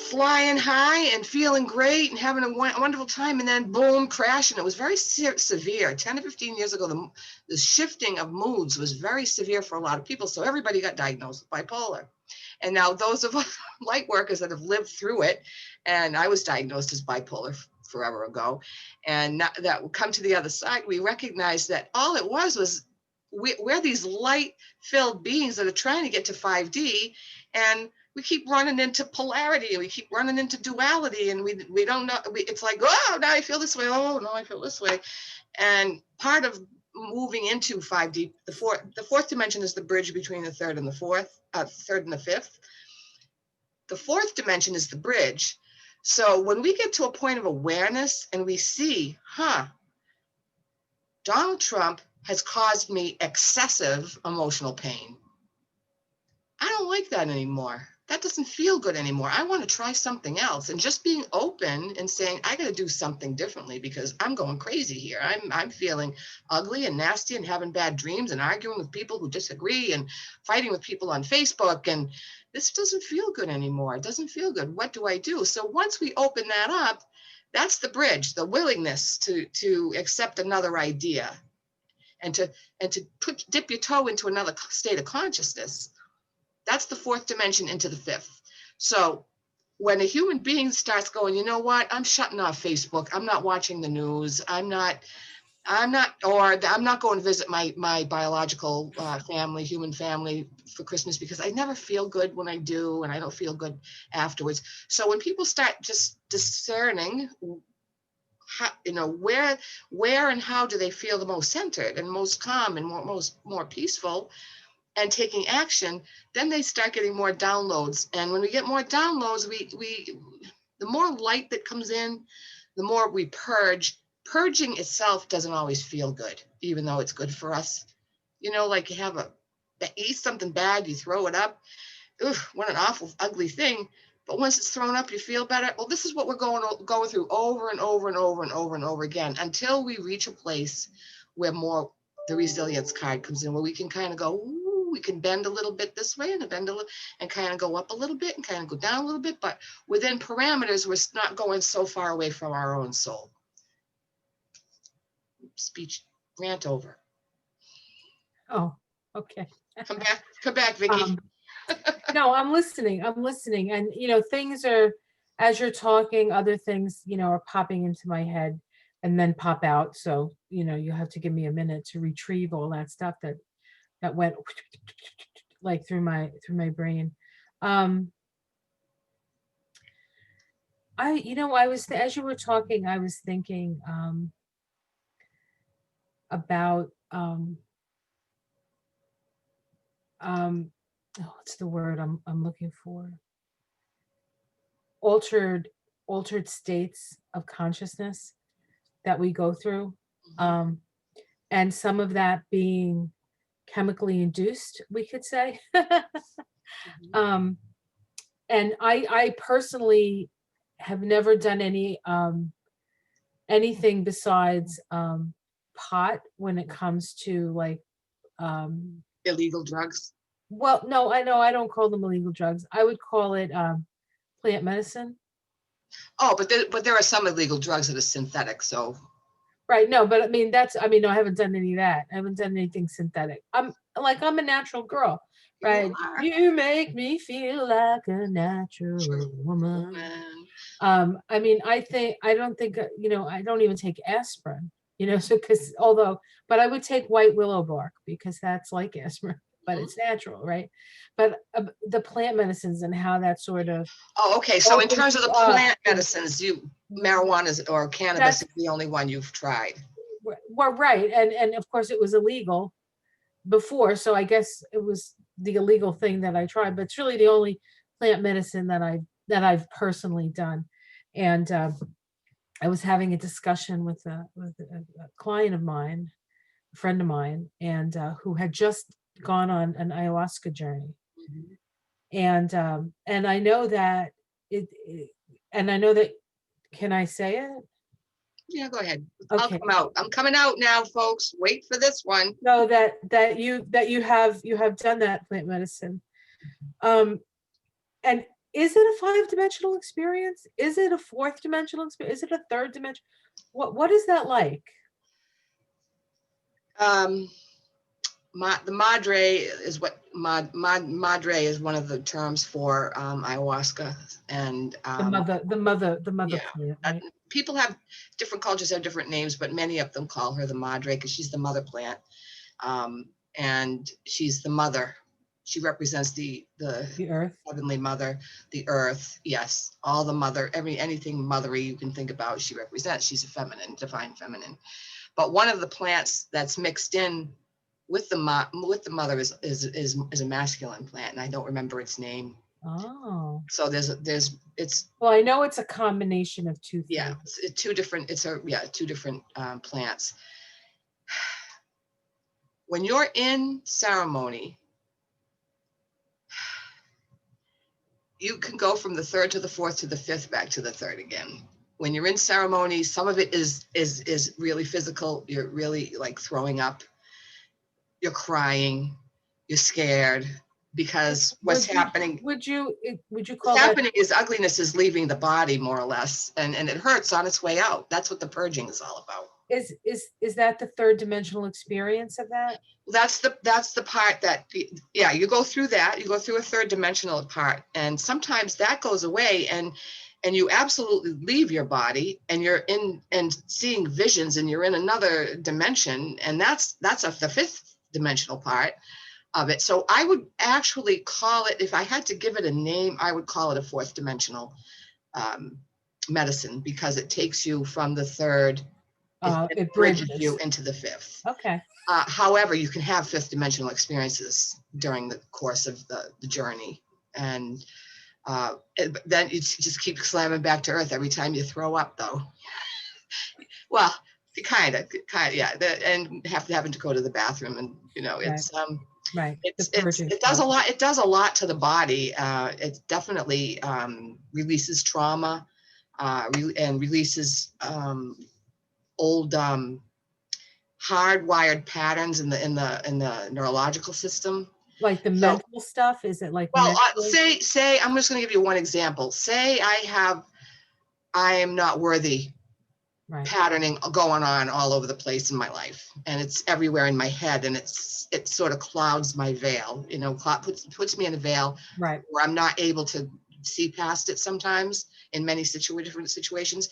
B: flying high and feeling great and having a wonderful time, and then boom, crash. And it was very severe. 10 to 15 years ago, the shifting of moods was very severe for a lot of people. So everybody got diagnosed with bipolar. And now those of us light workers that have lived through it, and I was diagnosed as bipolar forever ago, and that will come to the other side, we recognize that all it was we're these light-filled beings that are trying to get to 5D, and we keep running into polarity, and we keep running into duality, and we don't know. It's like, oh, now I feel this way. Oh, no, I feel this way. And part of moving into 5D, the fourth dimension is the bridge between the third and the fourth, third and the fifth. The fourth dimension is the bridge. So when we get to a point of awareness and we see, Donald Trump has caused me excessive emotional pain. I don't like that anymore. That doesn't feel good anymore. I want to try something else. And just being open and saying, I got to do something differently because I'm going crazy here. I'm feeling ugly and nasty and having bad dreams and arguing with people who disagree and fighting with people on Facebook. And this doesn't feel good anymore. It doesn't feel good. What do I do? So once we open that up, that's the bridge, the willingness to accept another idea and to dip your toe into another state of consciousness. That's the fourth dimension into the fifth. So when a human being starts going, you know what, I'm shutting off Facebook. I'm not watching the news. I'm not going to visit my biological family, human family for Christmas because I never feel good when I do, and I don't feel good afterwards. So when people start just discerning, how, you know, where and how do they feel the most centered and most calm and more peaceful, and taking action, then they start getting more downloads. And when we get more downloads, we the more light that comes in, the more we purge. Purging itself doesn't always feel good, even though it's good for us. You know, like you eat something bad, you throw it up. Oof, what an awful, ugly thing. But once it's thrown up, you feel better. Well, this is what we're going through over and over and over and over and over again until we reach a place where more the resilience card comes in, where we can kind of go, ooh, we can bend a little bit this way and bend a little, and kind of go up a little bit and kind of go down a little bit, but within parameters, we're not going so far away from our own soul. Speech rant over.
A: Oh, okay.
B: Come back, Vicki.
A: No, I'm listening. And, things are, as you're talking, other things, are popping into my head and then pop out. So, you have to give me a minute to retrieve all that stuff that went like through my brain. as you were talking, I was thinking about um what's the word I'm looking for? Altered altered states of consciousness that we go through.
B: Mhm.
A: Um and some of that being chemically induced, we could say.
B: Mhm.
A: um and I personally have never done anything besides pot when it comes to like um
B: Illegal drugs.
A: well, no, I know I don't call them illegal drugs. I would call it plant medicine.
B: Oh, but there are some illegal drugs that are synthetic. So
A: Right. No, but I mean no, I haven't done any of that. I haven't done anything synthetic. I'm a natural girl,
B: you
A: right?
B: are
A: You make me feel like a natural
B: true
A: woman.
B: woman.
A: I mean, I don't think, I don't even take aspirin, so because but I would take white willow bark because that's like aspirin, but
B: Mhm.
A: it's natural, right? But the plant medicines and how that sort of
B: Oh, okay. So in
A: opens
B: terms of
A: you
B: the
A: up
B: plant
A: to
B: medicines, marijuana or cannabis
A: that's
B: is the only one you've tried.
A: well, right. And of course it was illegal before, so I guess it was the illegal thing that I tried, but it's really the only plant medicine that I've personally done. And I was having a discussion with a client of mine, a friend of mine, and who had just gone on an ayahuasca journey.
B: Mhm.
A: And I know that it and I know that, can I say it?
B: Yeah, go ahead. I'll
A: Okay.
B: come out. I'm coming out now, folks. Wait for this one.
A: No, that you have done that plant medicine. Um, and is it a five-dimensional experience? Is it a fourth dimensional experience? Is it a third dimension? What is that like?
B: Um, the madre is what madre is one of the terms for ayahuasca, and
A: The mother
B: yeah,
A: plant,
B: uh,
A: right?
B: people have different cultures have different names, but many of them call her the madre because she's the mother plant, and she's the mother. She represents the
A: The earth.
B: heavenly mother, the earth. Yes, all the mother, anything mothery you can think about, she represents. She's a feminine, divine feminine. But one of the plants that's mixed in with the mother is a masculine plant, and I don't remember its name.
A: Oh.
B: So there's it's
A: Well, I know it's a combination of two
B: yeah,
A: things.
B: two different. It's a yeah, two different plants. When you're in ceremony, you can go from the third to the fourth to the fifth back to the third again. When you're in ceremony, some of it is really physical. You're really like throwing up, you're crying, you're scared because
A: Would you
B: what's
A: call that
B: happening is ugliness is leaving the body more or less, and it hurts on its way out. That's what the purging is all about.
A: is that the third dimensional experience of that?
B: That's the part that yeah, you go through that, you go through a third dimensional part, and sometimes that goes away, and you absolutely leave your body, and you're in and seeing visions, and you're in another dimension, and the fifth dimensional part of it. So I would actually call it, if I had to give it a name, I would call it a fourth dimensional um, medicine, because it takes you from the third, it
A: It
B: bridges you
A: bridges.
B: into the fifth.
A: Okay.
B: However, you can have fifth dimensional experiences during the course of the journey. And then you just keep slamming back to earth every time you throw up, though. Well, yeah. And having to go to the bathroom, and
A: Right. Right. The purging
B: it does a
A: part.
B: lot. It does a lot to the body. It definitely releases trauma, and releases old hardwired patterns in the neurological system.
A: Like the
B: So,
A: mental stuff? Is it like
B: well,
A: mentally?
B: say I'm just going to give you one example. Say I am not worthy
A: Right.
B: patterning going on all over the place in my life, and it's everywhere in my head, and it sort of clouds my veil. Puts me in a veil
A: Right.
B: where I'm not able to see past it sometimes in many different situations.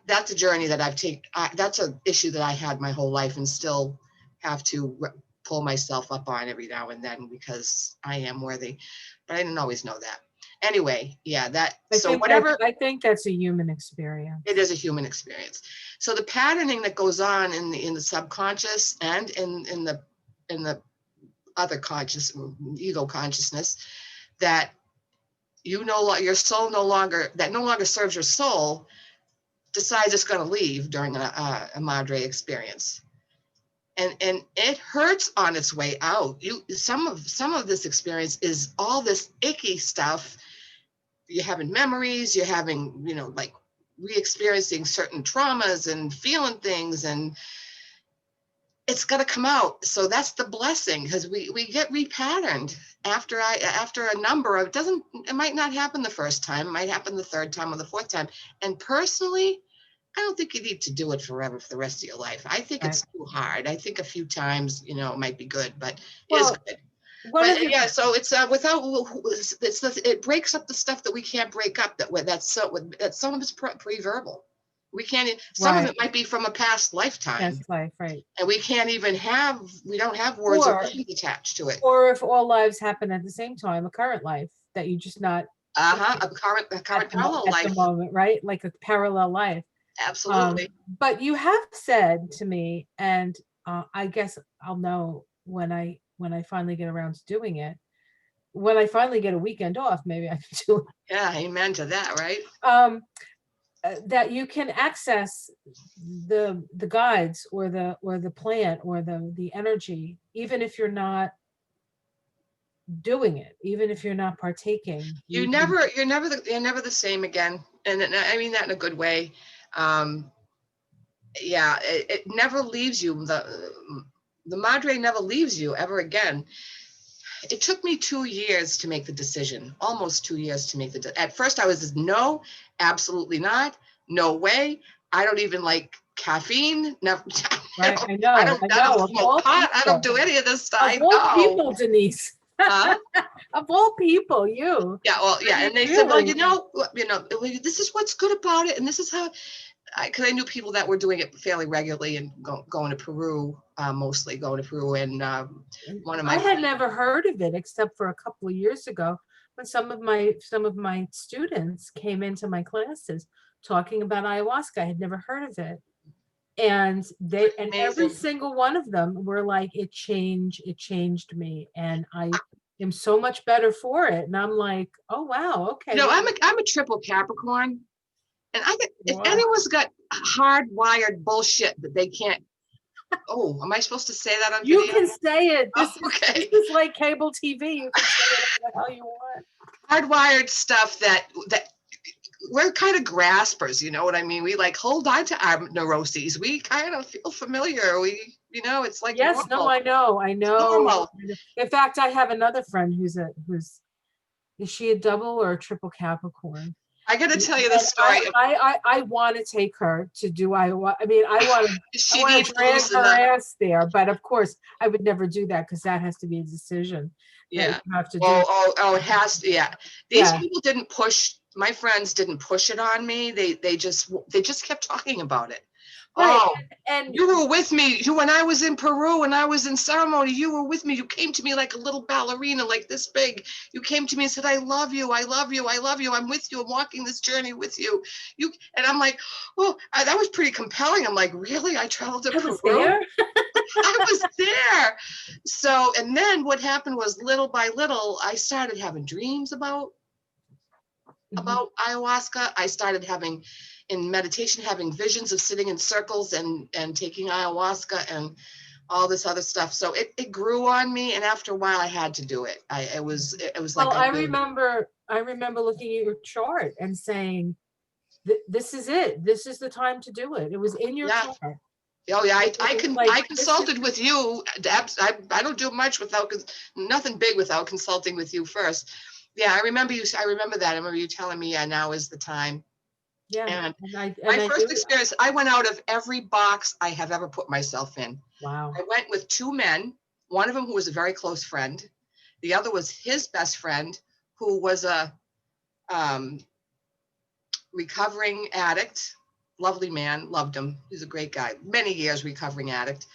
B: That's a journey that I've taken. That's an issue that I had my whole life, and still have to pull myself up on every now and then, because I am worthy, but I didn't always know that. Anyway, yeah,
A: I
B: so
A: think
B: whatever,
A: I think that's a human experience.
B: it is a human experience. So the patterning that goes on in the subconscious and in the other conscious ego consciousness, that your soul no longer serves your soul, decides it's going to leave during a madre experience, and it hurts on its way out. Some of this experience is all this icky stuff. You're having memories, you're having, like re-experiencing certain traumas and feeling things, and it's going to come out. So that's the blessing, because we get repatterned after a number of, it might not happen the first time, it might happen the third time or the fourth time. And personally, I don't think you need to do it forever for the rest of your life. I think
A: Right.
B: it's too hard. I think a few times, it might be good, but it is
A: Well,
B: good.
A: one of
B: But
A: the
B: yeah, so it's it breaks up the stuff that we can't break up. That's some of it's pre-verbal. We can't. Some of
A: right,
B: it might be from a past lifetime,
A: past life, right.
B: and we don't have words or
A: Or
B: things attached to it.
A: or if all lives happen at the same time, a current life that you just not
B: A current parallel
A: at the
B: life.
A: moment, right? Like a parallel life.
B: Absolutely.
A: But you have said to me, and I guess I'll know when I finally get around to doing it. When I finally get a weekend off, maybe I can do it.
B: Yeah, amen to that, right?
A: That you can access the guides or the plant or the energy, even if you're not doing it, even if you're not partaking.
B: You're never the same again, and I mean that in a good way. Yeah, it never leaves you. The madre never leaves you ever again. It took me 2 years to make the decision, almost 2 years to make at first I was no, absolutely not, no way. I don't even like caffeine. Never.
A: Right?
B: I don't
A: Of
B: smoke
A: all
B: pot. I don't
A: people,
B: do any of this stuff.
A: of
B: I
A: all
B: know.
A: people, Denise.
B: Huh?
A: Of all people, you.
B: Yeah, well,
A: I
B: yeah,
A: mean,
B: and they said, well,
A: really.
B: this is what's good about it, and this is how. Because I knew people that were doing it fairly regularly and going to Peru, mostly going to Peru, and one of
A: I
B: my
A: had
B: friends.
A: never heard of it except for a couple of years ago when some of my students came into my classes talking about ayahuasca. I had never heard of it. And every
B: Amazing.
A: single one of them were like, it changed me. And I am so much better for it. And I'm like, oh wow, okay.
B: I'm a triple Capricorn, and if
A: What?
B: anyone's got hardwired bullshit that they can't. Oh, am I supposed to say that on
A: You
B: video?
A: can say it.
B: Oh,
A: This
B: okay.
A: is like cable TV. You can say whatever the hell you want.
B: Hardwired stuff that we're kind of graspers, you know what I mean? We like hold on to our neuroses. We kind of feel familiar. It's like
A: Yes, no,
B: normal.
A: I
B: It's
A: know.
B: normal.
A: In fact, I have another friend is she a double or a triple Capricorn?
B: I got to tell you the
A: And
B: story.
A: I want to take her to do ayahuasca. I mean, I
B: She
A: want
B: needs
A: to
B: to
A: drag
B: loosen
A: her
B: up.
A: ass there, but of course, I would never do that because that has to be a decision that
B: Yeah.
A: you have to do.
B: Oh, it has to. Yeah. These
A: Yeah,
B: people didn't push. My friends didn't push it on me. They just kept talking about it.
A: right.
B: Oh,
A: And
B: you were with me. When I was in Peru and I was in ceremony, you were with me. You came to me like a little ballerina, like this big. You came to me and said, I love you. I love you. I love you. I'm with you. I'm walking this journey with you. And I'm like, well, that was pretty compelling. I'm like, really? I traveled to
A: I
B: Peru?
A: was there.
B: I was there. So, and then what happened was little by little, I started having dreams about
A: Mhm.
B: ayahuasca. I started having in meditation, having visions of sitting in circles and taking ayahuasca and all this other stuff. So it grew on me. And after a while I had to do it. It was like
A: Well,
B: I knew.
A: I remember looking at your chart and saying, This is it. This is the time to do it." It was in your
B: Yeah.
A: chart.
B: Oh yeah,
A: It was like,
B: I
A: this is
B: consulted with you. I don't do much without nothing big without consulting with you first. Yeah, I remember you. I remember that. I remember you telling me, yeah, now is the time.
A: yeah.
B: And
A: And
B: my
A: I
B: first
A: knew.
B: experience, I went out of every box I have ever put myself in.
A: Wow.
B: I went with two men, one of them who was a very close friend. The other was his best friend, who was a um, recovering addict, lovely man, loved him. He's a great guy, many years recovering addict,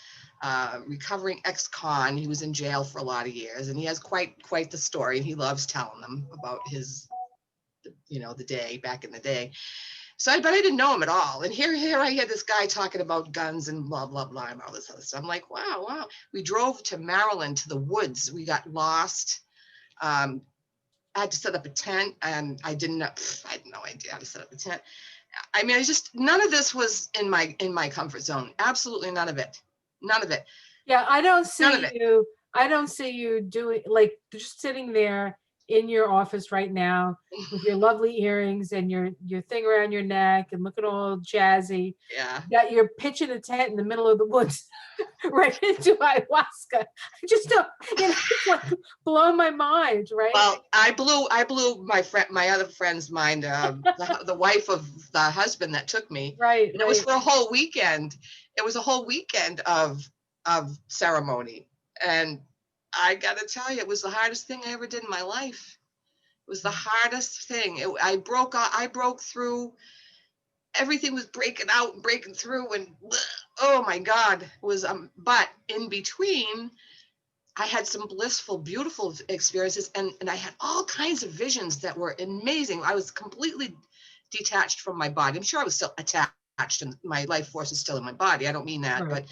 B: recovering ex-con. He was in jail for a lot of years, and he has quite the story. He loves telling them about his the day back in the day. So but I didn't know him at all. And here I had this guy talking about guns and blah, blah, blah, and all this other stuff. I'm like, wow. We drove to Maryland to the woods. We got lost. I had to set up a tent, and I didn't know, I had no idea how to set up a tent. I mean, none of this was in my comfort zone. Absolutely none of it. None of it.
A: Yeah, I don't
B: None of
A: see
B: it.
A: you, I don't see you doing, like, just sitting there in your office right now with your lovely earrings and your thing around your neck and looking all jazzy.
B: Yeah.
A: That you're pitching a tent in the middle of the woods right into ayahuasca. I just don't, it's like blow my mind, right?
B: Well, I blew my other friend's mind, the wife of the husband that took me.
A: Right,
B: And it was
A: right.
B: for a whole weekend. It was a whole weekend of ceremony. And I got to tell you, it was the hardest thing I ever did in my life. It was the hardest thing. I broke through. Everything was breaking out and breaking through, and oh my God, it was but in between I had some blissful, beautiful experiences, and I had all kinds of visions that were amazing. I was completely detached from my body. I'm sure I was still attached, and my life force is still in my body. I don't mean that,
A: Right,
B: but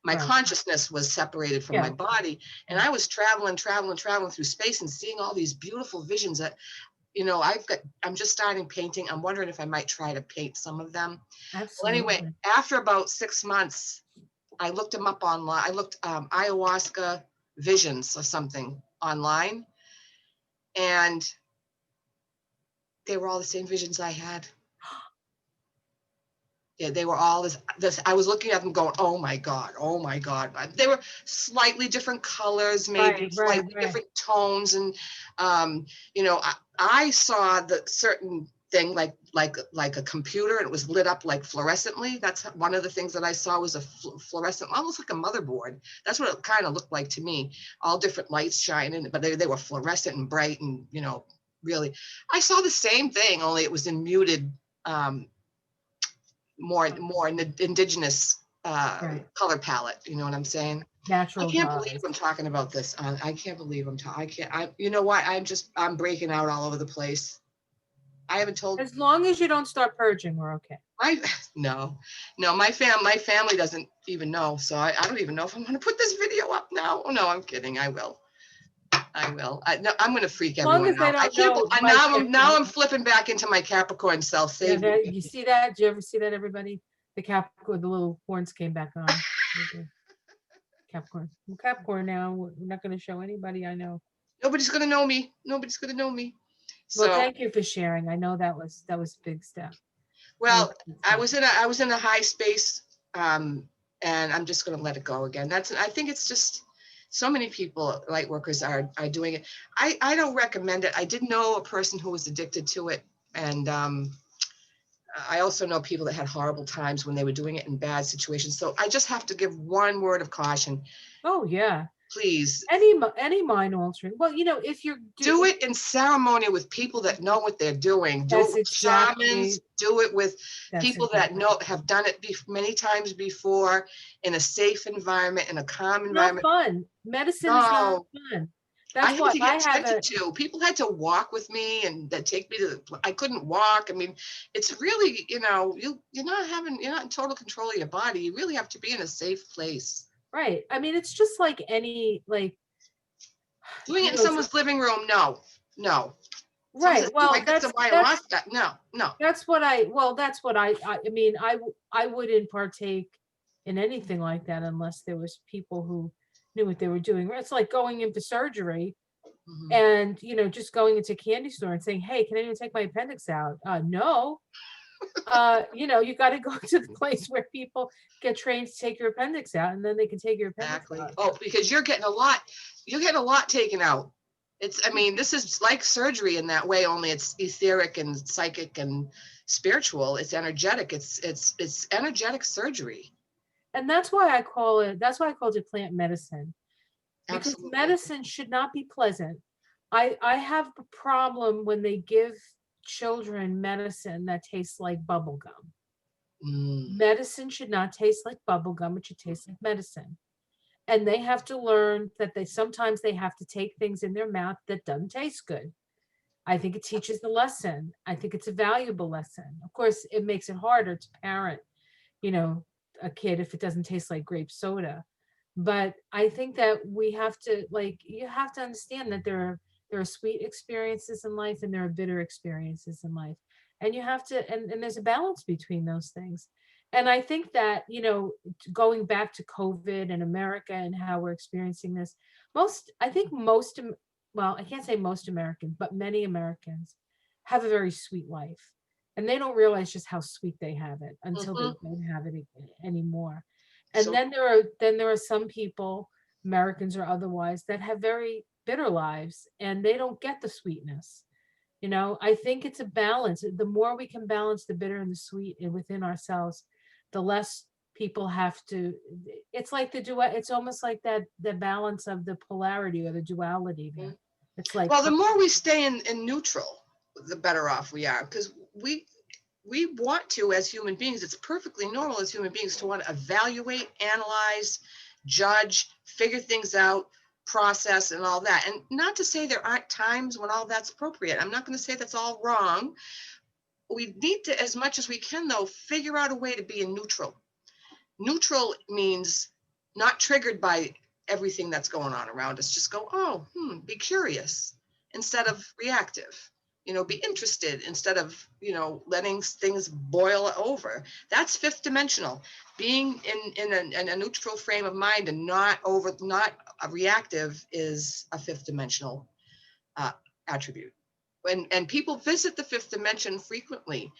B: my
A: right.
B: consciousness was separated from my
A: Yeah.
B: body, and I was traveling through space and seeing all these beautiful visions that, I'm just starting painting. I'm wondering if I might try to paint some of them. Well, anyway,
A: Absolutely.
B: after about 6 months, I looked them up online. I looked ayahuasca visions or something online, and they were all the same visions I had. Yeah, they were all this. I was looking at them going, oh my God, oh my God. They were slightly different colors, maybe
A: Right, right,
B: slightly
A: right.
B: different tones. And, I saw the certain thing like a computer, and it was lit up like fluorescently. That's one of the things that I saw was a fluorescent, almost like a motherboard. That's what it kind of looked like to me. All different lights shining, but they were fluorescent and bright, and, really. I saw the same thing, only it was in muted, more in the indigenous
A: Right.
B: color palette. You know what I'm saying? I
A: Natural
B: can't believe
A: dyes.
B: I'm talking about this. I can't believe I can't. You know what? I'm breaking out all over the place. I haven't told
A: As long as you don't start purging, we're okay.
B: my no, my family doesn't even know. So I don't even know if I'm going to put this video up now. Oh no, I'm kidding. I will. No, I'm going to freak
A: As long
B: everyone
A: as they
B: out. I
A: don't
B: can't.
A: know by
B: Now I'm flipping back into my Capricorn self.
A: Yeah,
B: Save me.
A: you see that? Did you ever see that, everybody? The Capricorn, the little horns came back on. Capricorn. I'm Capricorn now. We're not going to show anybody I know.
B: Nobody's going to know me. Nobody's going to know me.
A: Well,
B: So,
A: thank you for sharing. I know that was a big step.
B: well, I was in a high space, and I'm just going to let it go again. I think it's just so many people, light workers, are doing it. I don't recommend it. I did know a person who was addicted to it, and I also know people that had horrible times when they were doing it in bad situations. So I just have to give one word of caution.
A: Oh yeah.
B: Please
A: Any mind altering. Well, if you're
B: do it in ceremony with people that know what they're doing. Do it
A: that's
B: with shamans.
A: exactly
B: Do it with
A: that's
B: people that
A: exactly.
B: have done it many times before, in a safe environment, in a calm
A: Not
B: environment.
A: fun. Medicine is not
B: No,
A: fun.
B: I
A: That's
B: had
A: what
B: to
A: I
B: get
A: have
B: tempted to. People had to walk with me and that take me I couldn't walk. I mean, it's really, you're not in total control of your body. You really have to be in a safe place.
A: right. I mean, it's just like any, like,
B: Doing it in
A: it's
B: someone's living room, no. Someone
A: right.
B: says, "Oh, I
A: Well,
B: got some ayahuasca." No.
A: that's what I mean, I wouldn't partake in anything like that unless there was people who knew what they were doing. It's like going into surgery
B: Mhm.
A: and, just going into a candy store and saying, "Hey, can anyone take my appendix out?" No. You got to go to the place where people get trained to take your appendix out, and then they can take your appendix
B: Exactly.
A: out.
B: Oh, because you're getting a lot taken out. I mean, this is like surgery in that way, only it's etheric and psychic and spiritual. It's energetic. It's energetic surgery.
A: And that's why I called it plant medicine, because
B: Absolutely.
A: medicine should not be pleasant. I have a problem when they give children medicine that tastes like bubble gum.
B: Mm,
A: Medicine should not taste like bubble gum. It should taste like medicine. And they have to learn that they sometimes they have to take things in their mouth that doesn't taste good. I think it teaches the lesson. I think it's a valuable lesson. Of course, it makes it harder to parent, you know, a kid if it doesn't taste like grape soda. But I think that we have to, like, you have to understand that there are sweet experiences in life and there are bitter experiences in life. And you have to, and there's a balance between those things. And I think that, you know, going back to COVID and America and how we're experiencing this, I think well, I can't say most Americans, but many Americans have a very sweet life. And they don't realize just how sweet they have it until they
B: Mhm.
A: don't have it anymore. And
B: So
A: then there are some people, Americans or otherwise, that have very bitter lives and they don't get the sweetness. You know, I think it's a balance. The more we can balance the bitter and the sweet within ourselves, the less people have to. It's like the dual. It's almost like that the balance of the polarity or the duality there.
B: mm.
A: It's like
B: Well, the more we stay in neutral, the better off we are, because we want to, as human beings, it's perfectly normal as human beings to want to evaluate, analyze, judge, figure things out, process, and all that. And not to say there aren't times when all that's appropriate. I'm not going to say that's all wrong. We need to, as much as we can, though, figure out a way to be in neutral. Neutral means not triggered by everything that's going on around us. Just go, oh, be curious instead of reactive. Be interested instead of, letting things boil over. That's fifth dimensional. Being in a neutral frame of mind and not a reactive is a fifth dimensional uh, attribute. And people visit the fifth dimension frequently.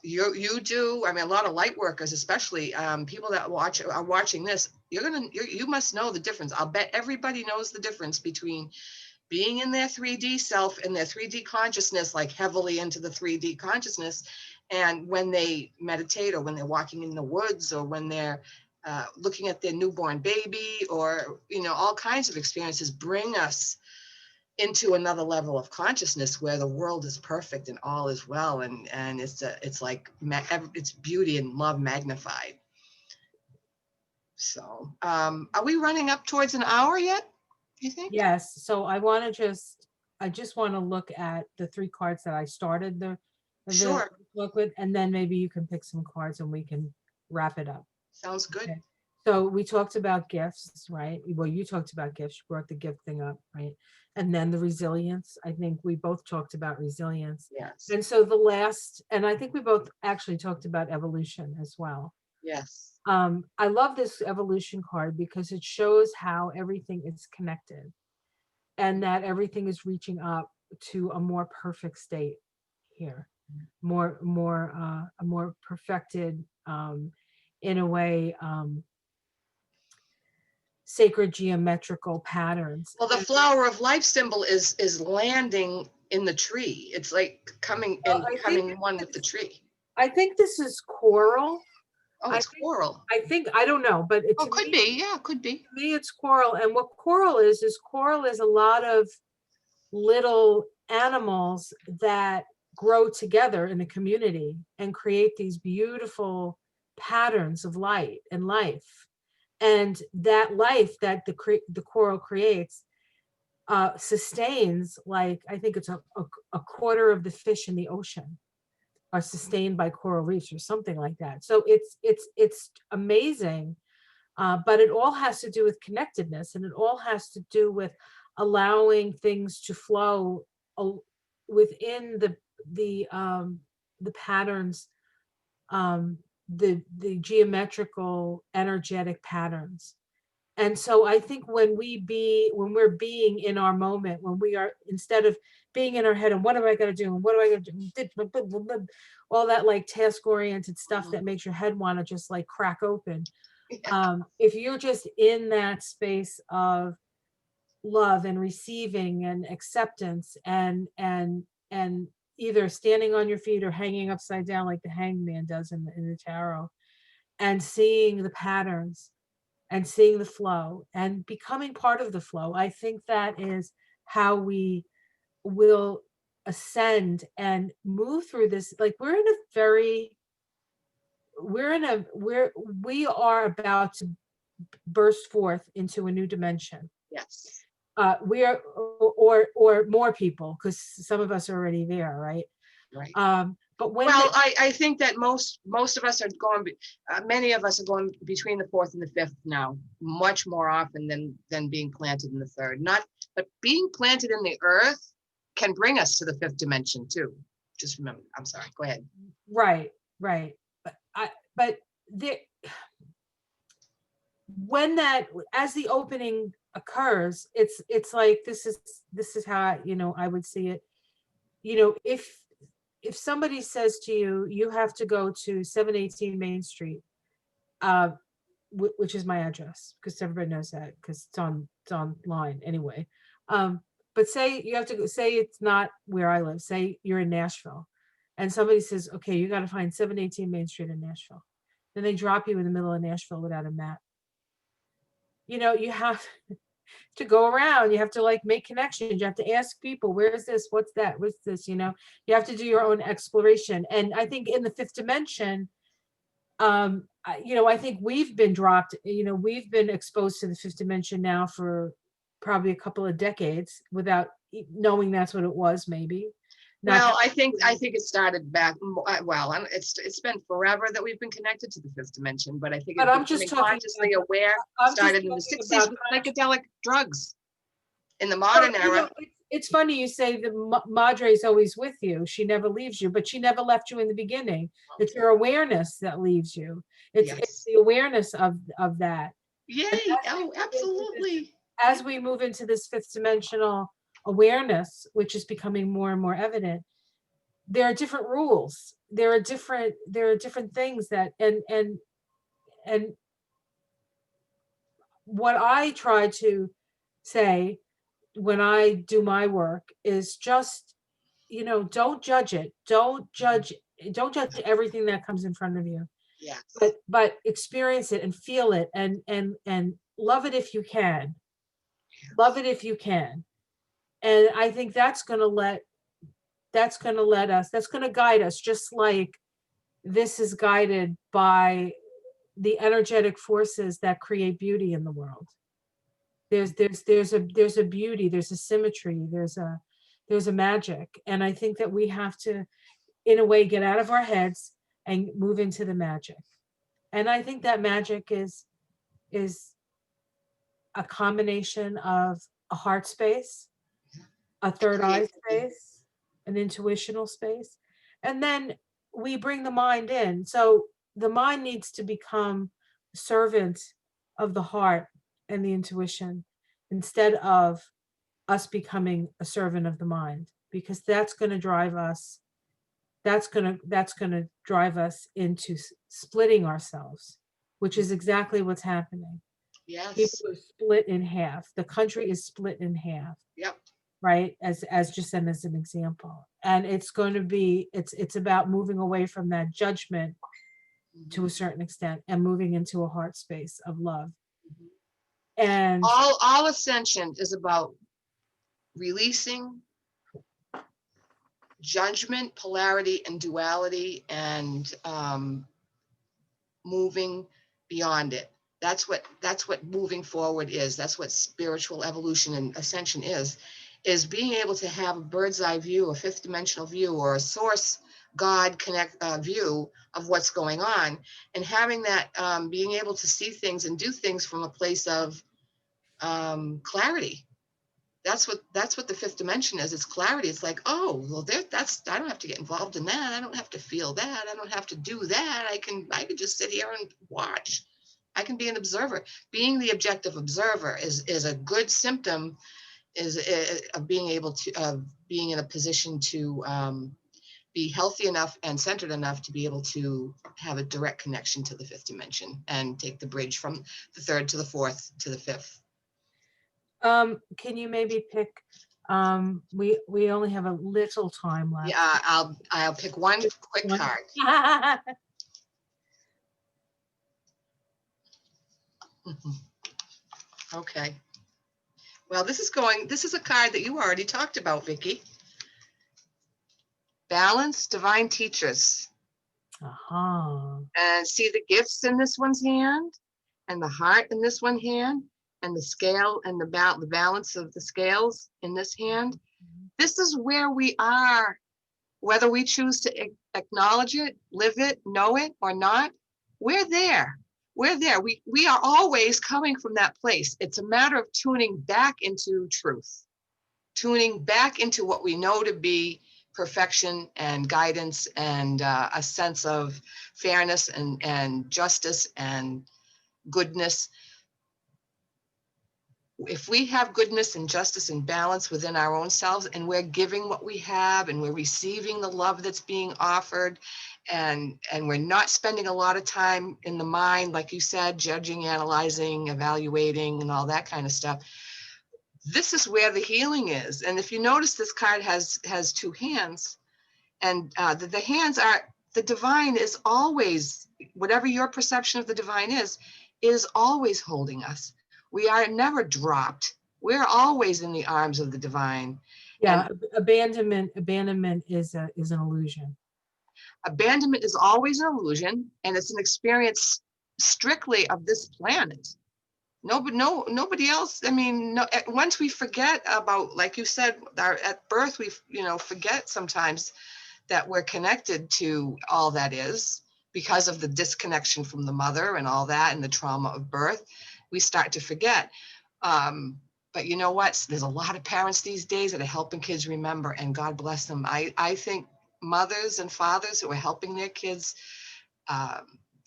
B: You do. I mean, a lot of light workers, especially people that are watching this. You must know the difference. I'll bet everybody knows the difference between being in their 3D self and their 3D consciousness, like heavily into the 3D consciousness, and when they meditate, or when they're walking in the woods, or when they're looking at their newborn baby, or all kinds of experiences bring us into another level of consciousness where the world is perfect and all is well, and it's like it's beauty and love magnified. So are we running up towards an hour yet, you think?
A: yes. So I just want to look at the three cards that I started the
B: Sure.
A: book with, and then maybe you can pick some cards and we can wrap it up.
B: Sounds good.
A: Okay. So we talked about gifts, right? Well, you talked about gifts. You brought the gift thing up, right? And then the resilience. I think we both talked about resilience.
B: Yes.
A: And so and I think we both actually talked about evolution as well.
B: Yes.
A: I love this evolution card because it shows how everything is connected and that everything is reaching up to a more perfect state here, a more perfected, in a way, sacred geometrical patterns.
B: Well, the flower of life symbol is landing in the tree. It's like coming
A: Well,
B: and becoming one with the tree.
A: I think this is coral.
B: Oh,
A: I
B: it's
A: think
B: coral.
A: I don't know, but
B: Oh, could be. Yeah, could be.
A: to me it's coral. And what coral is a lot of little animals that grow together in a community and create these beautiful patterns of light and life. And that life that the coral creates sustains, like, I think it's a quarter of the fish in the ocean are sustained by coral reefs or something like that. So it's amazing. But it all has to do with connectedness, and it all has to do with allowing things to flow within the patterns, the geometrical energetic patterns. And so I think when we're being in our moment, when we are, instead of being in our head and what am I going to do and what am I going to do, all that like task oriented stuff that makes your head want to just like crack open.
B: Yeah.
A: If you're just in that space of love and receiving and acceptance, and either standing on your feet or hanging upside down like the hangman does in the tarot, and seeing the patterns and seeing the flow and becoming part of the flow, I think that is how we will ascend and move through this. Like, we are about to burst forth into a new dimension.
B: Yes.
A: we are, or more people, because some of us are already there, right?
B: Right.
A: But when
B: Well, I think that most of us are going, many of us are going between the fourth and the fifth now, much more often than being planted in the third. But being planted in the earth can bring us to the fifth dimension too. Just remember, I'm sorry, go ahead.
A: right, but there, when that, as the opening occurs, it's like, this is how I would see it. If somebody says to you, you have to go to 718 Main Street, uh, which is my address, because everybody knows that, because it's online anyway. But say you have to go, say it's not where I live, say you're in Nashville, and somebody says, okay, you got to find 718 Main Street in Nashville. Then they drop you in the middle of Nashville without a map. You have to go around, you have to like make connections, you have to ask people, where's this, what's that, what's this, you have to do your own exploration. And I think in the fifth dimension, I think we've been dropped, we've been exposed to the fifth dimension now for probably a couple of decades without knowing that's what it was, maybe.
B: Well, I think it started back. Well, it's been forever that we've been connected to the fifth dimension, but I think
A: But
B: it's
A: I'm just
B: becoming
A: talking
B: consciously
A: about,
B: aware.
A: I'm
B: Started in the 60s with psychedelic drugs. In the modern era,
A: it's funny you say the Madre is always with you. She never leaves you, but she never left you in the beginning. It's your awareness that leaves you. It's
B: yes.
A: the awareness of that.
B: Yay! Oh, absolutely.
A: As we move into this fifth dimensional awareness, which is becoming more and more evident, there are different rules. There are different things that, and what I try to say when I do my work is just, don't judge it. Don't judge everything that comes in front of you.
B: Yes.
A: But experience it and feel it, and love it if you can. Love it if you can. And I think that's going to guide us, just like this is guided by the energetic forces that create beauty in the world. There's a beauty, there's a symmetry, there's a magic. And I think that we have to, in a way, get out of our heads and move into the magic. And I think that magic is a combination of a heart space, a third eye space, an intuitional space, and then we bring the mind in. So the mind needs to become a servant of the heart and the intuition, instead of us becoming a servant of the mind, because that's going to drive us into splitting ourselves, which is exactly what's happening.
B: Yes.
A: People are split in half. The country is split in half.
B: Yep.
A: Right, as just as an example. And it's going to be, it's about moving away from that judgment to a certain extent, and moving into a heart space of love. And
B: all ascension is about releasing judgment, polarity, and duality, and moving beyond it. That's what moving forward is. That's what spiritual evolution and ascension is being able to have a bird's eye view, a fifth dimensional view, or a source God connect view of what's going on, and having that being able to see things and do things from a place of clarity. That's what the fifth dimension is. It's clarity. It's like, oh, well, I don't have to get involved in that. I don't have to feel that. I don't have to do that. I can just sit here and watch. I can be an observer. Being the objective observer is a good symptom of being able to being in a position to be healthy enough and centered enough to be able to have a direct connection to the fifth dimension and take the bridge from the third to the fourth to the fifth.
A: Can you maybe pick, we only have a little time left.
B: Yeah, I'll pick one quick card. Okay. Well, this is a card that you already talked about, Vicki. Balance, divine teachers.
A: Uh-huh.
B: And see the gifts in this one's hand and the heart in this one's hand. and the scale and the balance of the scales in this hand. This is where we are, whether we choose to acknowledge it, live it, know it or not. We're there. We're there. We are always coming from that place. It's a matter of tuning back into truth, tuning back into what we know to be perfection and guidance and a sense of fairness and justice and goodness. If we have goodness and justice and balance within our own selves, and we're giving what we have and we're receiving the love that's being offered, and we're not spending a lot of time in the mind, like you said, judging, analyzing, evaluating, and all that kind of stuff, this is where the healing is. And if you notice, this card has two hands, and the hands are, the divine is always, whatever your perception of the divine is always holding us. We are never dropped. We're always in the arms of the divine.
A: Yeah, abandonment is an illusion.
B: Abandonment is always an illusion, and it's an experience strictly of this planet. Nobody else. I mean, no, once we forget about, like you said, at birth, we forget sometimes that we're connected to all that is, because of the disconnection from the mother and all that, and the trauma of birth. We start to forget. But you know what? There's a lot of parents these days that are helping kids remember, and God bless them. I think mothers and fathers who are helping their kids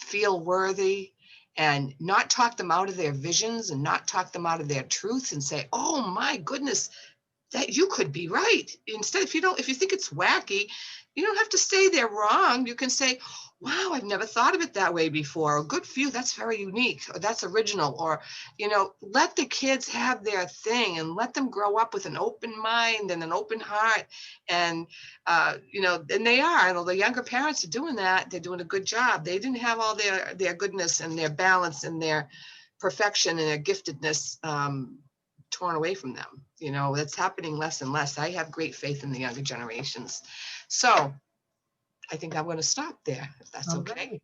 B: feel worthy, and not talk them out of their visions and not talk them out of their truths, and say, oh my goodness, that you could be right. Instead, if you think it's wacky, you don't have to say they're wrong. You can say, wow, I've never thought of it that way before. Or good for you, that's very unique, or that's original. Or, let the kids have their thing, and let them grow up with an open mind and an open heart. And, and they are, and the younger parents are doing that. They're doing a good job. They didn't have all their goodness and their balance and their perfection and their giftedness torn away from them. That's happening less and less. I have great faith in the younger generations. So I think I'm going to stop there, if that's okay.
A: Right.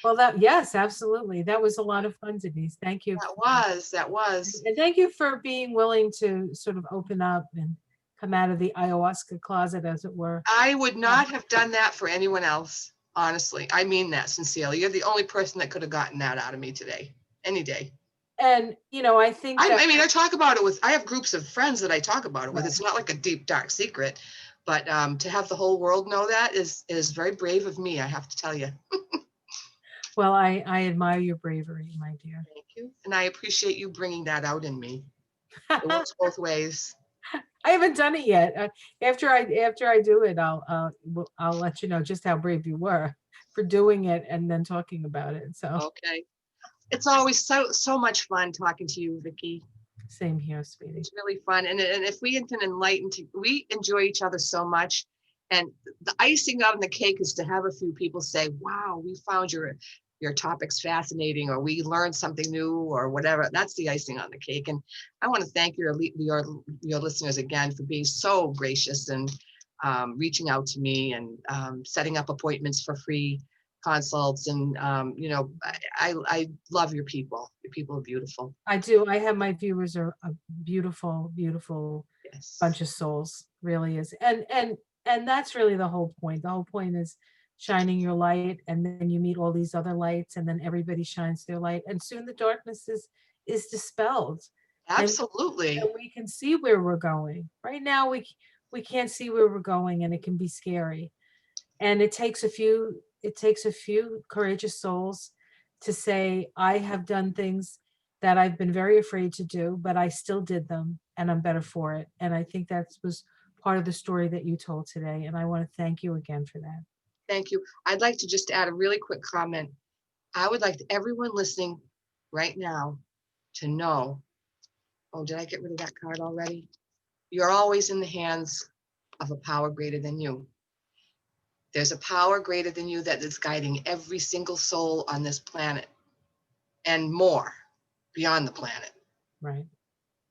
A: Well, yes, absolutely. That was a lot of fun, Denise. Thank you.
B: That was.
A: And thank you for being willing to sort of open up and come out of the ayahuasca closet, as it were.
B: I would not have done that for anyone else. Honestly, I mean that sincerely. You're the only person that could have gotten that out of me today, any day.
A: And, I think that,
B: I talk about it I have groups of friends that I talk about it with.
A: Right.
B: It's not like a deep, dark secret, but to have the whole world know that is very brave of me, I have to tell you.
A: Well, I admire your bravery, my dear.
B: Thank you. And I appreciate you bringing that out in me. It works both ways.
A: I haven't done it yet. After I do it, I'll let you know just how brave you were for doing it and then talking about it. So
B: okay. It's always so much fun talking to you, Vicki.
A: Same here, sweetie.
B: It's really fun. And if we can enlighten, we enjoy each other so much. And the icing on the cake is to have a few people say, wow, we found your topics fascinating, or we learned something new, or whatever. That's the icing on the cake. And I want to thank your listeners again for being so gracious and reaching out to me and setting up appointments for free consults. And I love your people. Your people are beautiful.
A: I do. I have, my viewers are a beautiful, beautiful
B: Yes.
A: bunch of souls. Really is. And that's really the whole point. The whole point is shining your light, and then you meet all these other lights, and then everybody shines their light, and soon the darkness is dispelled.
B: Absolutely.
A: And we can see where we're going. Right now we can't see where we're going, and it can be scary. And it takes a few courageous souls to say, I have done things that I've been very afraid to do, but I still did them, and I'm better for it. And I think that was part of the story that you told today. And I want to thank you again for that.
B: Thank you. I'd like to just add a really quick comment. I would like everyone listening right now to know, oh, did I get rid of that card already? You're always in the hands of a power greater than you. There's a power greater than you that is guiding every single soul on this planet, and more beyond the planet.
A: Right.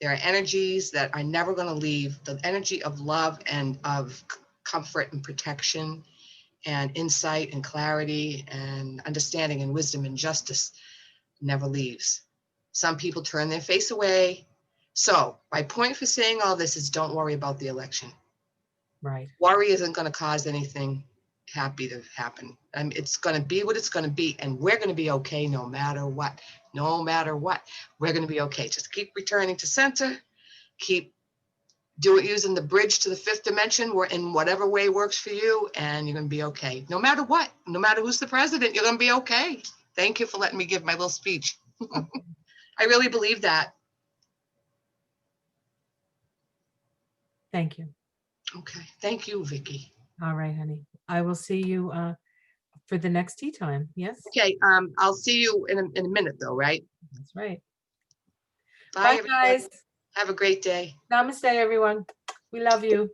B: There are energies that are never going to leave. The energy of love and of comfort and protection and insight and clarity and understanding and wisdom and justice never leaves. Some people turn their face away. So my point for saying all this is don't worry about the election.
A: Right.
B: Worry isn't going to cause anything happy to happen. It's going to be what it's going to be, and we're going to be okay no matter what. No matter what, we're going to be okay. Just keep returning to center. Keep using the bridge to the fifth dimension, in whatever way works for you, and you're going to be okay. No matter what, no matter who's the president, you're going to be okay. Thank you for letting me give my little speech.
A: Okay.
B: I really believe that.
A: Thank you.
B: Okay. Thank you, Vicki.
A: All right, honey. I will see you for the next tea time. Yes,
B: Okay. I'll see you in a minute, though, right?
A: that's right.
B: Bye,
A: Bye,
B: everybody.
A: guys.
B: Have a great day.
A: Namaste, everyone. We love you.